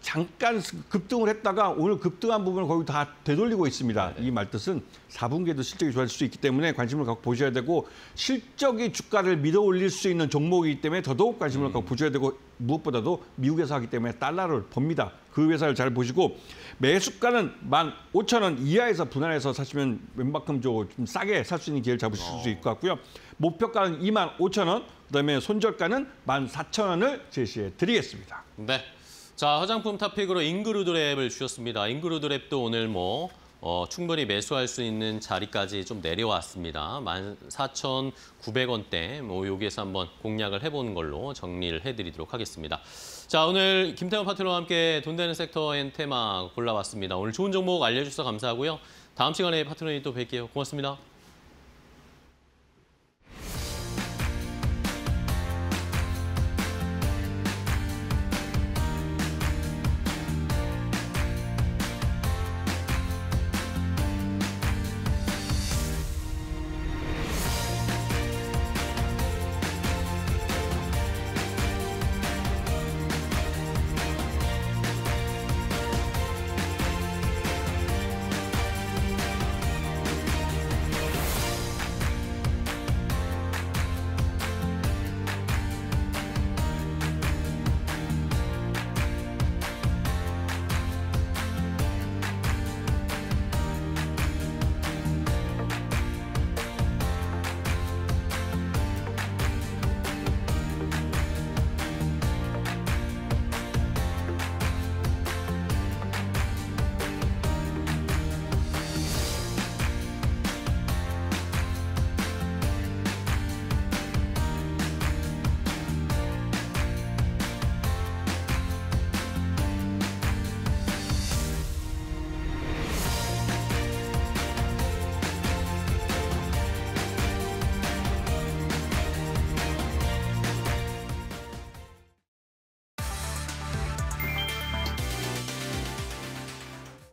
잠깐 급등을 했다가 오늘 급등한 부분을 거의 다 되돌리고 있습니다. 이 말뜻은 4분기에도 실적이 좋아질 수 있기 때문에 관심을 갖고 보셔야 되고 실적이 주가를 밀어 올릴 수 있는 종목이기 때문에 더더욱 관심을 갖고 보셔야 되고 무엇보다도 미국에서 하기 때문에 달러를 법니다. 그 회사를 잘 보시고 매수가는 15,000원 이하에서 분할해서 사시면 웬만큼 좀 싸게 살 수 있는 기회를 잡으실 수 있을 것 같고요. 목표가는 25,000원, 그다음에 손절가는 14,000원을 제시해 드리겠습니다. 네. 자, 화장품 탑픽으로 잉그루드랩을 주셨습니다. 잉그루드랩도 오늘 충분히 매수할 수 있는 자리까지 좀 내려왔습니다. 14,900원대 여기에서 한번 공략을 해보는 걸로 정리를 해드리도록 하겠습니다. 자, 오늘 김태현 파트너와 함께 돈 되는 섹터 앤 테마 골라봤습니다. 오늘 좋은 정보 알려주셔서 감사하고요. 다음 시간에 파트너님 또 뵐게요. 고맙습니다.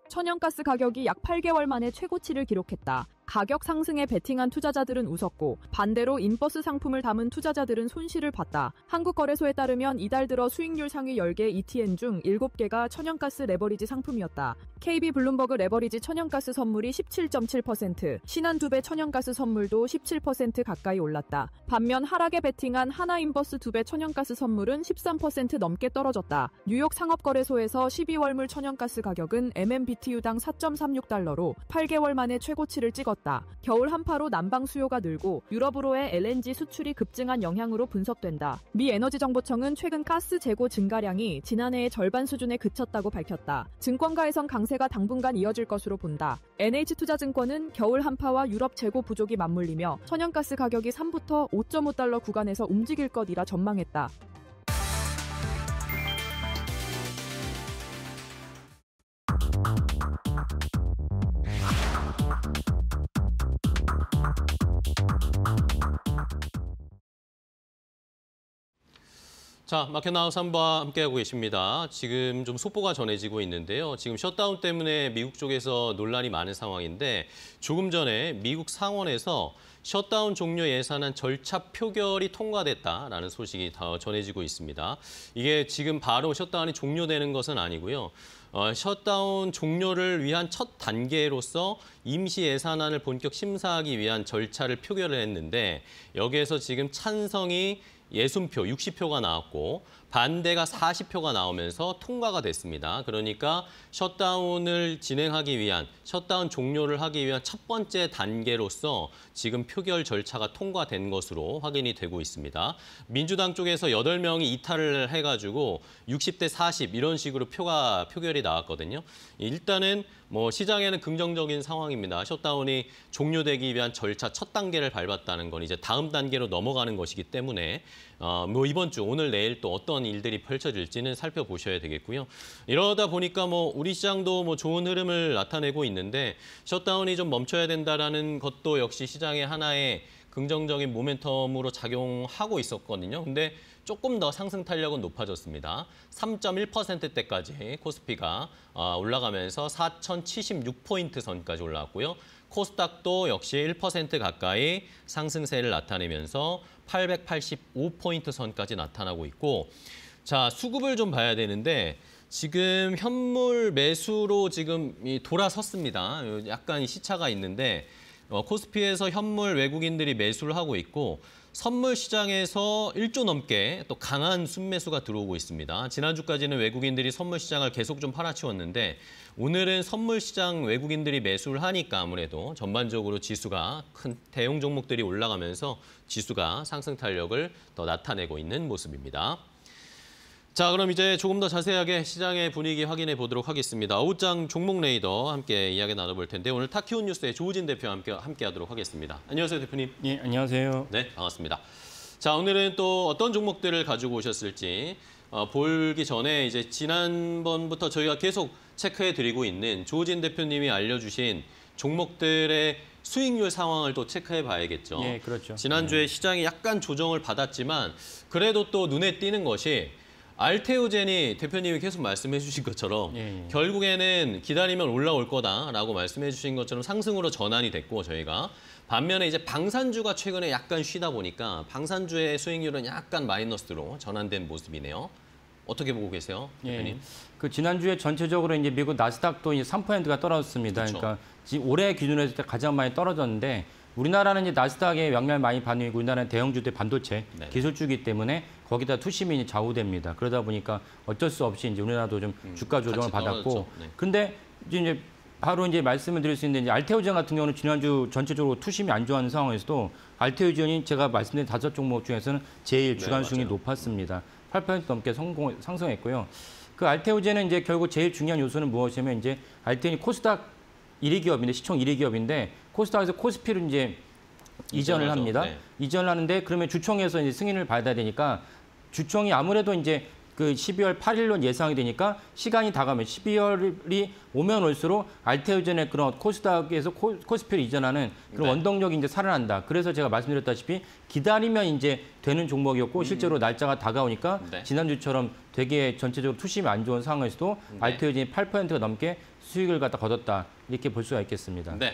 천연가스 가격이 약 8개월 만에 최고치를 기록했다. 가격 상승에 베팅한 투자자들은 웃었고 반대로 인버스 상품을 담은 투자자들은 손실을 봤다. 한국거래소에 따르면 이달 들어 수익률 상위 10개 ETN 중 7개가 천연가스 레버리지 상품이었다. KB 블룸버그 레버리지 천연가스 선물이 17.7%, 신한 두배 천연가스 선물도 17% 가까이 올랐다. 반면 하락에 베팅한 하나인버스 두배 천연가스 선물은 13% 넘게 떨어졌다. 뉴욕 상업거래소에서 12월물 천연가스 가격은 MMBTU당 4.36달러로 8개월 만에 최고치를 찍었다. 겨울 한파로 난방 수요가 늘고 유럽으로의 LNG 수출이 급증한 영향으로 분석된다. 미 에너지정보청은 최근 가스 재고 증가량이 지난해의 절반 수준에 그쳤다고 밝혔다. 증권가에선 강세가 당분간 이어질 것으로 본다. NH투자증권은 겨울 한파와 유럽 재고 부족이 맞물리며 천연가스 가격이 3부터 5.5달러 구간에서 움직일 것이라 전망했다. 자, 마켓나우스 3부와 함께하고 계십니다. 지금 좀 속보가 전해지고 있는데요. 지금 셔트다운 때문에 미국 쪽에서 논란이 많은 상황인데 조금 전에 미국 상원에서 셧다운 종료 예산안 절차 표결이 통과됐다라는 소식이 더 전해지고 있습니다. 이게 지금 바로 셧다운이 종료되는 것은 아니고요. 셧다운 종료를 위한 첫 단계로서 임시 예산안을 본격 심사하기 위한 절차를 표결을 했는데 여기에서 지금 찬성이 60표, 60표가 나왔고 반대가 40표가 나오면서 통과가 됐습니다. 그러니까 셧다운을 진행하기 위한, 셧다운 종료를 하기 위한 첫 번째 단계로서 지금 표결 절차가 통과된 것으로 확인이 되고 있습니다. 민주당 쪽에서 8명이 이탈을 해가지고 60대 40 이런 식으로 표결이 나왔거든요. 일단은 뭐 시장에는 긍정적인 상황입니다. 셧다운이 종료되기 위한 절차 첫 단계를 밟았다는 건 이제 다음 단계로 넘어가는 것이기 때문에 뭐 이번 주 오늘 내일 또 어떤 일들이 펼쳐질지는 살펴보셔야 되겠고요. 이러다 보니까 뭐 우리 시장도 뭐 좋은 흐름을 나타내고 있는데 셧다운이 좀 멈춰야 된다라는 것도 역시 시장의 하나의 긍정적인 모멘텀으로 작용하고 있었거든요. 근데 조금 더 상승 탄력은 높아졌습니다. 3.1%대까지 코스피가 올라가면서 4,076포인트 선까지 올라왔고요. 코스닥도 역시 1% 가까이 상승세를 나타내면서 885포인트 선까지 나타나고 있고, 자, 수급을 좀 봐야 되는데 지금 현물 매수로 지금 돌아섰습니다. 약간 시차가 있는데 코스피에서 현물 외국인들이 매수를 하고 있고 선물 시장에서 1조 넘게 또 강한 순매수가 들어오고 있습니다. 지난주까지는 외국인들이 선물 시장을 계속 좀 팔아치웠는데 오늘은 선물 시장 외국인들이 매수를 하니까 아무래도 전반적으로 지수가 큰 대형 종목들이 올라가면서 지수가 상승 탄력을 더 나타내고 있는 모습입니다. 자, 그럼 이제 조금 더 자세하게 시장의 분위기 확인해 보도록 하겠습니다. 오후장 종목 레이더 함께 이야기 나눠볼 텐데 오늘 타키온 뉴스의 조우진 대표와 함께 하도록 하겠습니다. 안녕하세요, 대표님. 예, 안녕하세요. 네, 반갑습니다. 자, 오늘은 또 어떤 종목들을 가지고 오셨을지 보기 전에 이제 지난번부터 저희가 계속 체크해 드리고 있는 조우진 대표님이 알려주신 종목들의 수익률 상황을 또 체크해 봐야겠죠. 예, 그렇죠. 지난주에 시장이 약간 조정을 받았지만 그래도 또 눈에 띄는 것이 알테오젠이 대표님이 계속 말씀해 주신 것처럼 예. 결국에는 기다리면 올라올 거다라고 말씀해 주신 것처럼 상승으로 전환이 됐고 저희가 반면에 이제 방산주가 최근에 약간 쉬다 보니까 방산주의 수익률은 약간 마이너스로 전환된 모습이네요. 어떻게 보고 계세요, 대표님? 예. 그 지난주에 전체적으로 이제 미국 나스닥도 이제 3%가 떨어졌습니다. 그렇죠. 그러니까 지금 올해 기준으로 가장 많이 떨어졌는데 우리나라는 이제 나스닥에 영향을 많이 받는 우리나라는 대형주들 반도체 네네. 기술주기 때문에 거기다 투심이 좌우됩니다. 그러다 보니까 어쩔 수 없이 이제 우리나라도 좀 주가 조정을 같이 받았고, 떨어졌죠. 네. 근데 이제 바로 이제 말씀을 드릴 수 있는데 이제 알테오젠 같은 경우는 지난주 전체적으로 투심이 안 좋아하는 상황에서도 알테오젠이 제가 말씀드린 5종목 중에서는 제일 주간 네, 수익이 맞아요. 높았습니다. 8% 넘게 상승했고요. 그 알테오젠은 이제 결국 제일 중요한 요소는 무엇이냐면 이제 알테오젠이 코스닥 1위 기업인데 시총 1위 기업인데 코스닥에서 코스피를 이제 이전을 이전하죠. 합니다. 네. 이전을 하는데 그러면 주총에서 이제 승인을 받아야 되니까 주총이 아무래도 이제 그 12월 8일로 예상이 되니까 시간이 다가면 12월이 오면 올수록 알테오젠의 그런 코스닥에서 코스피를 이전하는 그런 네. 원동력이 이제 살아난다. 그래서 제가 말씀드렸다시피 기다리면 이제 되는 종목이었고 실제로 날짜가 다가오니까 네. 지난주처럼 되게 전체적으로 투심이 안 좋은 상황에서도 네. 알테오젠이 8%가 넘게 수익을 갖다 거뒀다. 이렇게 볼 수가 있겠습니다. 네.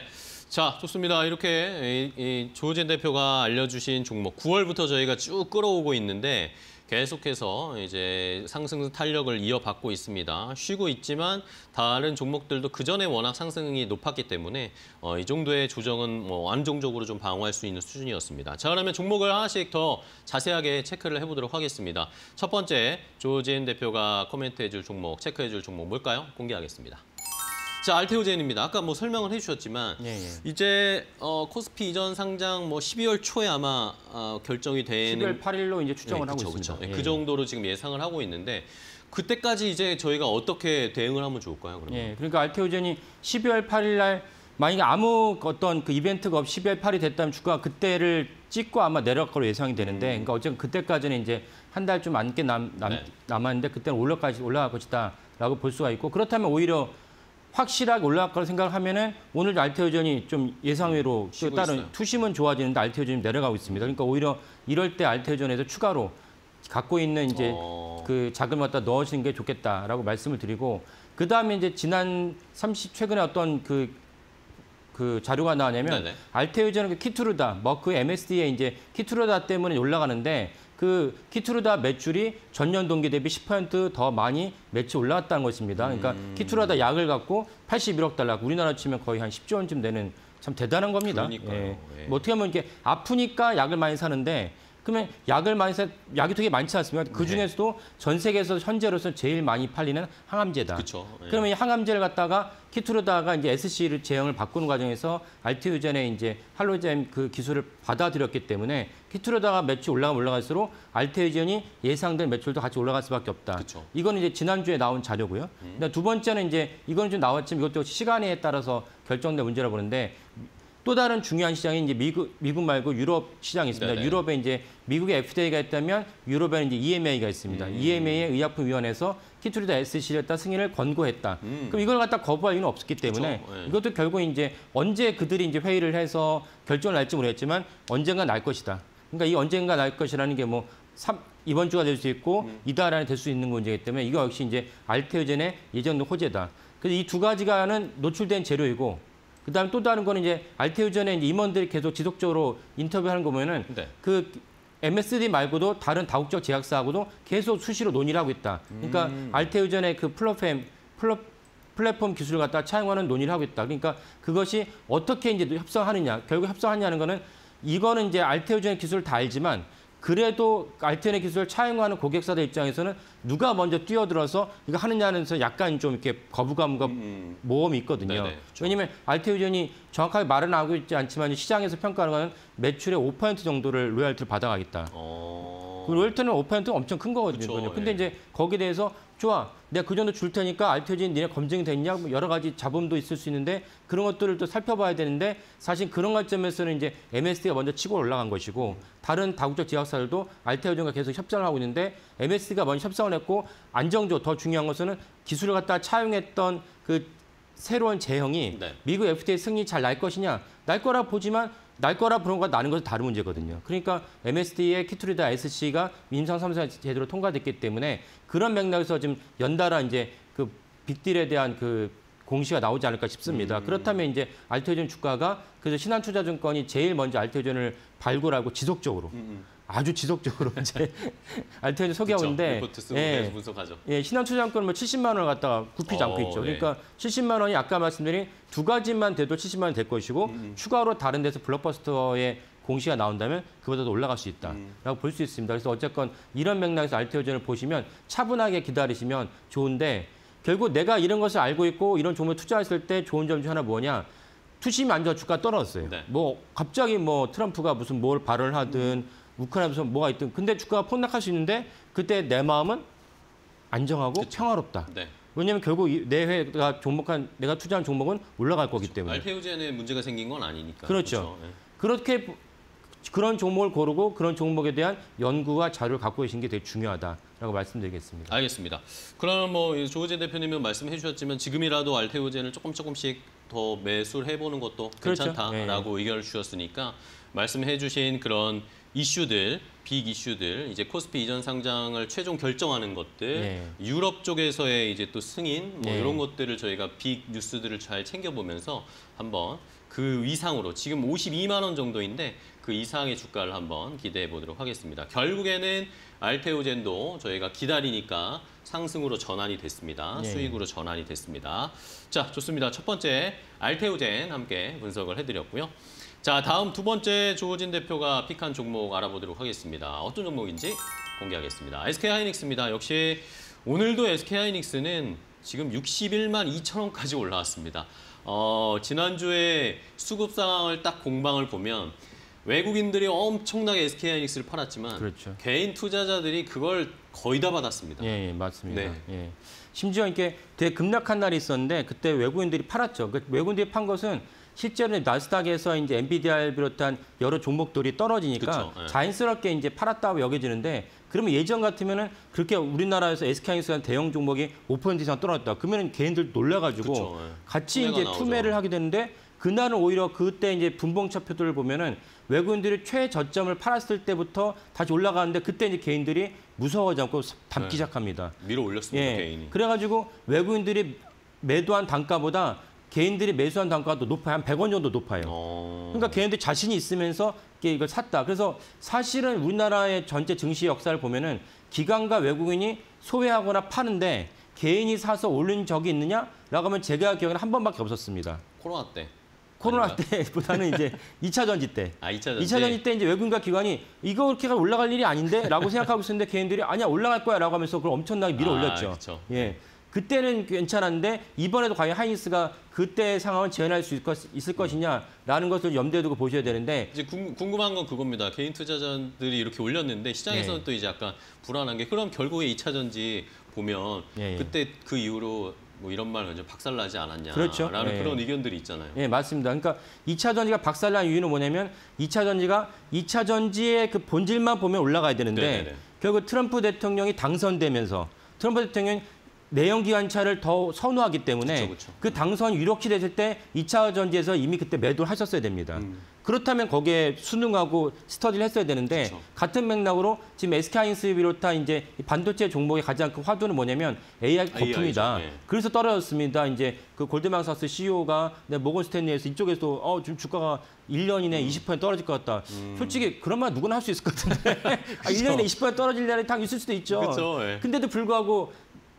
자, 좋습니다. 이렇게 이 조우진 대표가 알려주신 종목 9월부터 저희가 쭉 끌어오고 있는데 계속해서 이제 상승 탄력을 이어받고 있습니다. 쉬고 있지만 다른 종목들도 그 전에 워낙 상승이 높았기 때문에 이 정도의 조정은 뭐 안정적으로 좀 방어할 수 있는 수준이었습니다. 자, 그러면 종목을 하나씩 더 자세하게 체크를 해보도록 하겠습니다. 첫 번째 조우진 대표가 코멘트해줄 종목, 체크해줄 종목 뭘까요? 공개하겠습니다. 자, 알테오젠입니다. 아까 뭐 설명을 해주셨지만 예. 이제 코스피 이전 상장 뭐 12월 초에 아마 결정이 되는 12월 8일로 이제 추정을 네, 하고 그쵸, 있습니다. 그쵸. 예. 그 정도로 지금 예상을 하고 있는데 그때까지 이제 저희가 어떻게 대응을 하면 좋을까요? 그러면? 예, 그러니까 알테오젠이 12월 8일 날 만약에 아무 어떤 그 이벤트가 없이 12월 8일이 됐다면 주가가 그때를 찍고 아마 내려갈 걸로 예상이 되는데, 그러니까 어쨌든 그때까지는 이제 한 달 좀 넘게 네. 남았는데 그때는 올라갈 것이다라고 볼 수가 있고, 그렇다면 오히려 확실하게 올라갈 거라 생각하면은 오늘 알테오젠이 좀 예상외로 또 쉬고 다른 있어요. 투심은 좋아지는데 알테오젠이 내려가고 있습니다. 그러니까 오히려 이럴 때 알테오젠에서 추가로 갖고 있는 이제 그 자금을 갖다 넣으시는 게 좋겠다라고 말씀을 드리고, 그 다음에 이제 최근에 어떤 그 자료가 나왔냐면 네네. 알테오젠은 키투르다, 머크 MSD에 이제 키투르다 때문에 올라가는데 그 키투르다 매출이 전년 동기 대비 10% 더 많이 매출 올라갔다는 것입니다. 그러니까 키투르다 약을 갖고 81억 달러, 우리나라 치면 거의 한 10조 원쯤 되는 참 대단한 겁니다. 그러니까요. 예. 뭐 어떻게 하면 이게 아프니까 약을 많이 사는데 그러면 약이 되게 많지 않습니까? 그 중에서도 전 세계에서 현재로서 제일 많이 팔리는 항암제다. 그렇죠. 예. 그러면 이 항암제를 갖다가 키트로다가 이제 SC 제형을 바꾸는 과정에서 알테오젠의 이제 할로젠 그 기술을 받아들였기 때문에 키트로다가 매출 올라갈수록 알테오젠이 예상된 매출도 같이 올라갈 수밖에 없다. 그쵸. 이거는 이제 지난주에 나온 자료고요. 그다음에 두 번째는 이제 이거는 좀 나왔지만 이것도 시간에 따라서 결정된 문제라고 보는데 또 다른 중요한 시장이 이제 미국 말고 유럽 시장이 있습니다. 네네. 유럽에 이제 미국에 FDA가 있다면 유럽에는 이제 EMA가 있습니다. EMA의 의약품위원회에서 키트로다 SC를 갖다 승인을 권고했다. 그럼 이걸 갖다 거부할 이유는 없었기 때문에 그렇죠. 네. 이것도 결국 이제 언제 그들이 이제 회의를 해서 결정을 날지 모르겠지만 언젠가 날 것이다. 그러니까 이 언젠가 날 것이라는 게 뭐 이번 주가 될 수 있고 이달 안에 될 수 있는 문제이기 때문에 이거 역시 이제 알테오젠의 예정된 호재다. 그래서 이 두 가지가는 노출된 재료이고 그다음에 또 다른 거는 이제 알테오젠의 임원들이 계속 지속적으로 인터뷰하는 거 보면은 네. 그 MSD 말고도 다른 다국적 제약사하고도 계속 수시로 논의를 하고 있다. 그러니까 알테오젠의 그 플랫폼 기술을 갖다 차용하는 논의를 하고 있다. 그러니까 그것이 어떻게 이제 협상하느냐. 결국 협상하냐는 거는 이거는 이제 알테오젠의 기술을 다 알지만 그래도 알테오젠의 기술을 차용하는 고객사들 입장에서는 누가 먼저 뛰어들어서 이거 하느냐는 데서 약간 좀 이렇게 거부감과 모험이 있거든요. 네네, 그렇죠. 왜냐하면 알테오젠이 정확하게 말은 하고 있지 않지만 시장에서 평가하는 거는 매출의 5% 정도를 로열티를 받아가겠다. 그 로열티는 5%가 엄청 큰 거거든요. 그렇죠. 근데 예. 이제 거기에 대해서 좋아, 내가 그 정도 줄 테니까 알테오젠 니네 검증이 됐냐? 뭐 여러 가지 잡음도 있을 수 있는데 그런 것들을 또 살펴봐야 되는데 사실 그런 관점에서는 이제 MSD가 먼저 치고 올라간 것이고 다른 다국적 제약사들도 알테오젠과 계속 협상을 하고 있는데 MSD가 먼저 협상을 했고 안정적 더 중요한 것은 기술을 갖다 차용했던 그 새로운 제형이 네. 미국 FDA 승인이 잘 날 것이냐? 날 거라 보지만 날 거라 보는 것과 나는 것은 다른 문제거든요. 그러니까 MSD의 키트로다 SC가 민상 3사 제대로 통과됐기 때문에 그런 맥락에서 지금 연달아 이제 그 빅딜에 대한 그 공시가 나오지 않을까 싶습니다. 그렇다면 이제 알테오젠 주가가 그래서 신한투자증권이 제일 먼저 알테오젠을 발굴하고 지속적으로 아주 지속적으로 이제 알테오젠 소개하고 있는데 리포트 쓰고 계속 분석하죠. 예, 신한투자증권은 뭐 70만 원을 갖다가 굽히지 않고 있죠. 네. 그러니까 70만 원이 아까 말씀드린 두 가지만 돼도 70만 원이 될 것이고 추가로 다른 데서 블록버스터의 공시가 나온다면 그보다도 올라갈 수 있다라고 볼 수 있습니다. 그래서 어쨌건 이런 맥락에서 알테오젠을 보시면 차분하게 기다리시면 좋은데 결국 내가 이런 것을 알고 있고 이런 종목에 투자했을 때 좋은 점 중 하나 뭐냐? 투심이 안 좋아 주가 떨어졌어요. 네. 뭐 갑자기 뭐 트럼프가 무슨 뭘 발언을 하든 우크라이나 무슨 뭐가 있든 근데 주가가 폭락할 수 있는데 그때 내 마음은 안정하고 평화롭다. 네. 왜냐하면 결국 내가 투자한 종목은 올라갈 거기 때문에. 알테오젠에 문제가 생긴 건 아니니까. 그렇죠. 예. 그렇게 그런 종목을 고르고 그런 종목에 대한 연구와 자료를 갖고 계신 게 되게 중요하다라고 말씀드리겠습니다. 알겠습니다. 그럼 뭐 조우재 대표님은 말씀해 주셨지만 지금이라도 알테오젠을 조금씩 더 매수를 해보는 것도 그렇죠. 괜찮다라고 의견을 주셨으니까 말씀해 주신 그런 이슈들, 빅 이슈들, 이제 코스피 이전 상장을 최종 결정하는 것들, 유럽 쪽에서의 이제 또 승인, 뭐 이런 것들을 저희가 빅 뉴스들을 잘 챙겨보면서 한번 그 이상으로 지금 52만 원 정도인데 그 이상의 주가를 한번 기대해 보도록 하겠습니다. 결국에는 알테오젠도 저희가 기다리니까 상승으로 전환이 됐습니다. 수익으로 전환이 됐습니다. 자, 좋습니다. 첫 번째 알테오젠 함께 분석을 해드렸고요. 자, 다음 두 번째 조호진 대표가 픽한 종목 알아보도록 하겠습니다. 어떤 종목인지 공개하겠습니다. SK하이닉스입니다. 역시 오늘도 SK하이닉스는 지금 61만 2천 원까지 올라왔습니다. 지난주에 수급 상황을 딱 공방을 보면 외국인들이 엄청나게 SK하이닉스를 팔았지만 그렇죠. 개인 투자자들이 그걸 거의 다 받았습니다. 예, 맞습니다. 네. 예. 심지어 이렇게 되게 급락한 날이 있었는데 그때 외국인들이 팔았죠. 그 외국인들이 판 것은 실제로 나스닥에서 이제 엔비디아를 비롯한 여러 종목들이 떨어지니까 그쵸, 예. 자연스럽게 이제 팔았다고 여겨지는데 그러면 예전 같으면은 그렇게 우리나라에서 SK하이닉스가 대형 종목이 5% 이상 떨어졌다. 그러면 개인들 놀라가지고 그쵸, 예. 같이 투매가 이제 나오죠. 투매를 하게 되는데 그날은 오히려 그때 이제 분봉차표들을 보면은 외국인들이 최저점을 팔았을 때부터 다시 올라가는데 그때 이제 개인들이 무서워하지 않고 담기 시작합니다. 밀어 올렸습니다, 개인이. 그래가지고 외국인들이 매도한 단가보다 개인들이 매수한 단가가 더 높아요. 한 100원 정도 높아요. 그러니까 개인들이 자신이 있으면서 이걸 샀다. 그래서 사실은 우리나라의 전체 증시 역사를 보면은 기관과 외국인이 소외하거나 파는데 개인이 사서 올린 적이 있느냐라고 하면 제가 기억에는 한 번밖에 없었습니다. 코로나 때. 코로나 아닌가? 때보다는 이제 2차 전지 때. 아, 2차 전지. 2차 전지 때 이제 외국인과 기관이 이거 그렇게 올라갈 일이 아닌데라고 생각하고 있었는데 개인들이 아니야 올라갈 거야라고 하면서 그걸 엄청나게 밀어 올렸죠. 그쵸. 예. 그때는 괜찮았는데 이번에도 과연 하이닉스가 그때 상황을 재현할 수 있을 것이냐라는 것을 염두에 두고 보셔야 되는데 이제 궁금한 건 그겁니다. 개인 투자자들이 이렇게 올렸는데 시장에서는 예. 또 이제 약간 불안한 게 그럼 결국에 2차 전지 보면 예. 그때 그 이후로 뭐 이런 말 이제 박살나지 않았냐 그렇죠. 라는 예. 그런 의견들이 있잖아요. 예, 맞습니다. 그러니까 2차 전지가 박살난 이유는 뭐냐면 2차 전지가 2차 전지의 그 본질만 보면 올라가야 되는데 네네네. 결국 트럼프 대통령이 당선되면서 트럼프 대통령이 내연기관차를 더 선호하기 때문에 그쵸. 그 당선 유력시 됐을 때 2차 전지에서 이미 그때 매도를 하셨어야 됩니다. 그렇다면 거기에 순응하고 스터디를 했어야 되는데 그쵸. 같은 맥락으로 지금 SK하이닉스 비롯한 이제 반도체 종목의 가장 큰 화두는 뭐냐면 AI 거품이다. AI죠. 네. 그래서 떨어졌습니다. 이제 그 골드만삭스 CEO가 모건 스탠리에서 이쪽에서 지금 주가가 1년이내 20% 떨어질 것 같다. 솔직히 그런 말 누구나 할 수 있을 것 같은데 1년에 20% 떨어질 날이 당 있을 수도 있죠. 그쵸, 예. 근데도 불구하고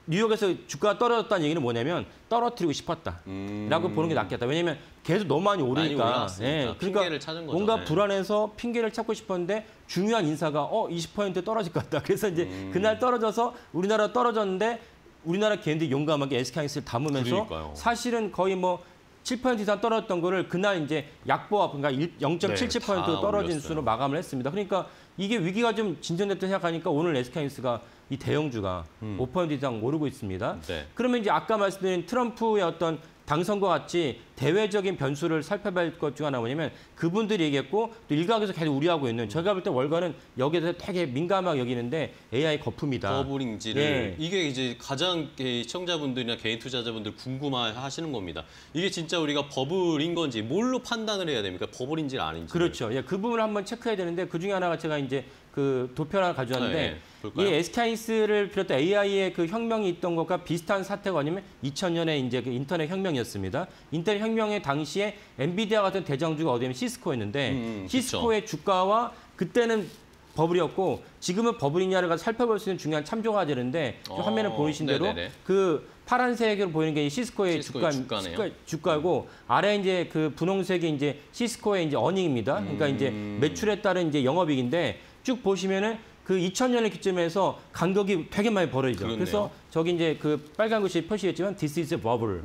뉴욕에서 주가가 떨어졌다는 얘기는 뭐냐면 떨어뜨리고 싶었다라고 보는 게 낫겠다. 왜냐하면 계속 너무 많이 많이 오르니까. 올라왔으니까 핑계를 찾은 거죠. 뭔가 네. 불안해서 핑계를 찾고 싶었는데 중요한 인사가 20% 떨어질 것 같다. 그래서 이제 그날 떨어져서 우리나라 떨어졌는데 우리나라 개인들이 용감하게 SK하이닉스를 담으면서 그러니까요. 사실은 거의 뭐 7% 이상 떨어졌던 거를 그날 이제 약보합 그러니까 0.77% 다 떨어진 올렸어요. 수로 마감을 했습니다. 그러니까 이게 위기가 좀 진전됐다 생각하니까 오늘 SK하이닉스가 이 대형주가 5% 이상 오르고 있습니다. 네. 그러면 이제 아까 말씀드린 트럼프의 어떤 당선과 같이 대외적인 변수를 살펴봐야 할 것 중 하나 뭐냐면 그분들이 얘기했고 또 일각에서 계속 우려하고 있는 제가 볼 때 월가는 여기에 대해서 되게 민감하게 여기는데 AI 거품이다. 버블인지를 예. 이게 이제 가장 시청자분들이나 개인 투자자분들 궁금해하시는 겁니다. 이게 진짜 우리가 버블인 건지 뭘로 판단을 해야 됩니까? 버블인지 아닌지. 그렇죠. 예, 그 부분을 한번 체크해야 되는데 그 중에 하나가 제가 이제 그 도표를 하나 가져왔는데 네, 볼까요? 이 SK하이닉스를 비롯한 AI의 그 혁명이 있던 것과 비슷한 사태가 아니면 2000년에 이제 그 인터넷 혁명이었습니다. 인터넷 혁명의 당시에 엔비디아 같은 대장주가 어디냐면 시스코였는데 시스코의 주가와 그때는 버블이었고 지금은 버블이냐를 가서 살펴볼 수 있는 중요한 참조가 되는데 화면에 보이신 대로 네네네. 그 파란색으로 보이는 게 시스코의 주가네요. 주가고 아래 이제 그 분홍색이 이제 시스코의 이제 어닝입니다. 그러니까 이제 매출에 따른 이제 영업이익인데 쭉 보시면은 그 2000년을 기점에서 간격이 되게 많이 벌어지죠. 그렇네요. 그래서 저기 이제 그 빨간 글씨 표시했지만 this is a bubble.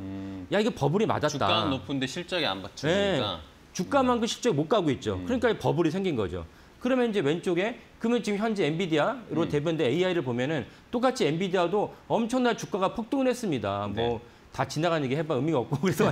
야 이게 버블이 맞았다. 주가는 높은데 실적이 안 네. 받쳐주니까. 주가만큼 실적이 못 가고 있죠. 그러니까 이 버블이 생긴 거죠. 그러면 이제 왼쪽에 그러면 지금 현재 엔비디아로 대변된 AI를 보면은 똑같이 엔비디아도 엄청난 주가가 폭등을 했습니다. 네. 뭐 다 지나간 얘기 해봐 의미가 없고 그래서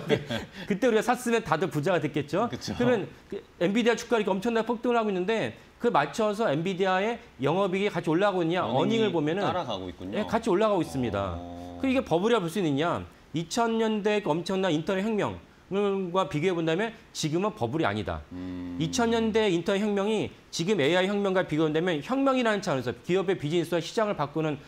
그때 우리가 샀으면 다들 부자가 됐겠죠. 그쵸. 그러면 그 엔비디아 주가가 이렇게 엄청나게 폭등을 하고 있는데 그 맞춰서 엔비디아의 영업이익이 같이 올라가고 있냐 어닝을 보면은 따라가고 있군요. 예, 같이 올라가고 있습니다. 그 이게 버블이라 볼 수 있느냐? 2000년대 그 엄청난 인터넷 혁명과 비교해 본다면 지금은 버블이 아니다. 2000년대 인터넷 혁명이 지금 AI 혁명과 비교한다면 혁명이라는 차원에서 기업의 비즈니스와 시장을 바꾸는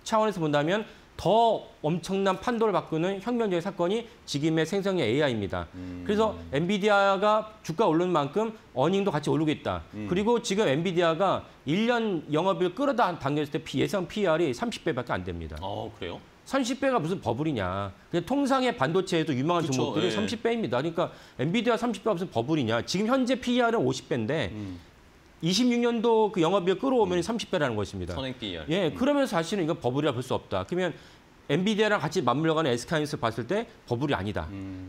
차원에서 본다면 더 엄청난 판도를 바꾸는 혁명적인 사건이 지금의 생성형 AI입니다. 그래서 엔비디아가 주가 오르는 만큼 어닝도 같이 오르고 있다. 그리고 지금 엔비디아가 1년 영업을 끌어다 당겼을 때 예상 PER이 30배밖에 안 됩니다. 그래요? 30배가 무슨 버블이냐. 그냥 통상의 반도체에도 유망한 그쵸, 종목들이 예. 30배입니다. 그러니까 엔비디아 30배가 무슨 버블이냐. 지금 현재 PER은 50배인데 26년도 그 영업이익 끌어오면 30배라는 것입니다. 선행 PER. 예, 그러면 사실은 이건 버블이라 볼 수 없다. 그러면 엔비디아랑 같이 맞물려가는 SK하이닉스를 봤을 때 버블이 아니다.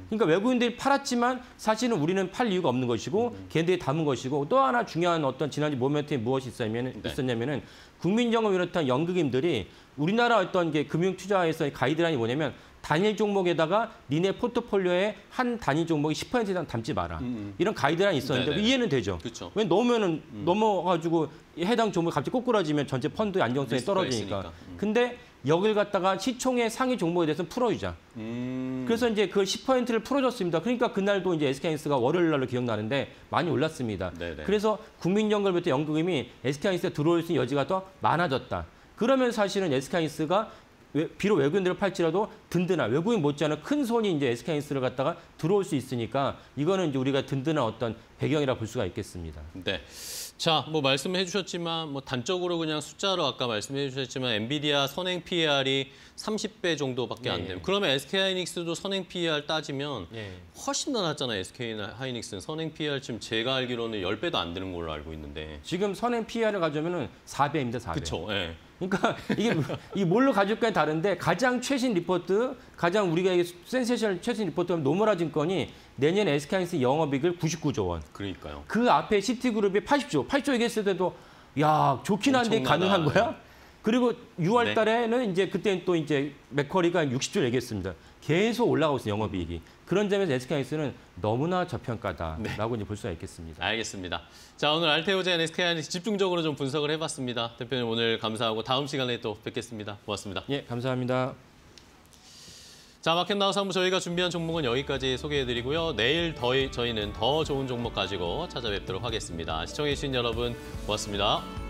그러니까 외국인들이 팔았지만 사실은 우리는 팔 이유가 없는 것이고 걔네들이 담은 것이고 또 하나 중요한 어떤 지난주 모멘텀이 무엇이 있었냐면은 국민연금 비롯한 연극인들이 우리나라 어떤 게 금융투자에서의 가이드라인이 뭐냐면 단일 종목에다가 니네 포트폴리오에 한 단위 종목이 10% 이상 담지 마라. 이런 가이드라인이 있었는데 네네. 이해는 되죠. 그쵸. 왜 넣으면은 넘어가지고 해당 종목이 갑자기 꼬꾸라지면 전체 펀드의 안정성이 리스크가 떨어지니까. 있으니까. 근데 여길 갖다가 시총의 상위 종목에 대해서 풀어주자. 그래서 이제 그 10%를 풀어줬습니다. 그러니까 그날도 이제 SK하이닉스가 월요일 날로 기억나는데 많이 올랐습니다. 네네. 그래서 국민연금부터 연금이 SK하이닉스에 들어올 수 있는 여지가 더 많아졌다. 그러면 사실은 SK하이닉스가 비록 외국인들을 팔지라도 든든한 외국인 못지않은 큰 손이 이제 SK하이닉스를 갖다가 들어올 수 있으니까 이거는 이제 우리가 든든한 어떤 배경이라 볼 수가 있겠습니다. 네. 자, 뭐 말씀해 주셨지만 뭐 단적으로 그냥 숫자로 아까 말씀해 주셨지만 엔비디아 선행 PER이 30배 정도밖에 안 돼요. 그러면 SK하이닉스도 선행 PER 따지면 훨씬 더 낮잖아요. SK하이닉스는 선행 PER 지금 제가 알기로는 10배도 안 되는 걸로 알고 있는데. 지금 선행 PER을 가져오면은 4배입니다, 4배. 그렇죠. 예. 그러니까 이게 뭘로 가질까에 다른데 가장 최신 리포트, 가장 우리가 이게 센세이션al 최신 리포트는 노무라 증권이 내년 SK하이닉스 영업이익을 99조 원. 그러니까요. 그 앞에 시티그룹이 80조 얘기했을 때도 야 좋긴 한데 엄청나다. 가능한 거야? 그리고 6월 달에는 이제 그때는 또 이제 맥쿼리가 60조 얘기했습니다. 계속 올라가고 있어요, 영업이익이. 그런 점에서 SK하이닉스는 너무나 저평가다라고 이제 볼 수가 있겠습니다. 알겠습니다. 자, 오늘 알테오젠 SK하이닉스 집중적으로 좀 분석을 해봤습니다. 대표님 오늘 감사하고 다음 시간에 또 뵙겠습니다. 고맙습니다. 예, 감사합니다. 자, 마켓나우 사무 저희가 준비한 종목은 여기까지 소개해드리고요. 내일 저희는 더 좋은 종목 가지고 찾아뵙도록 하겠습니다. 시청해주신 여러분 고맙습니다.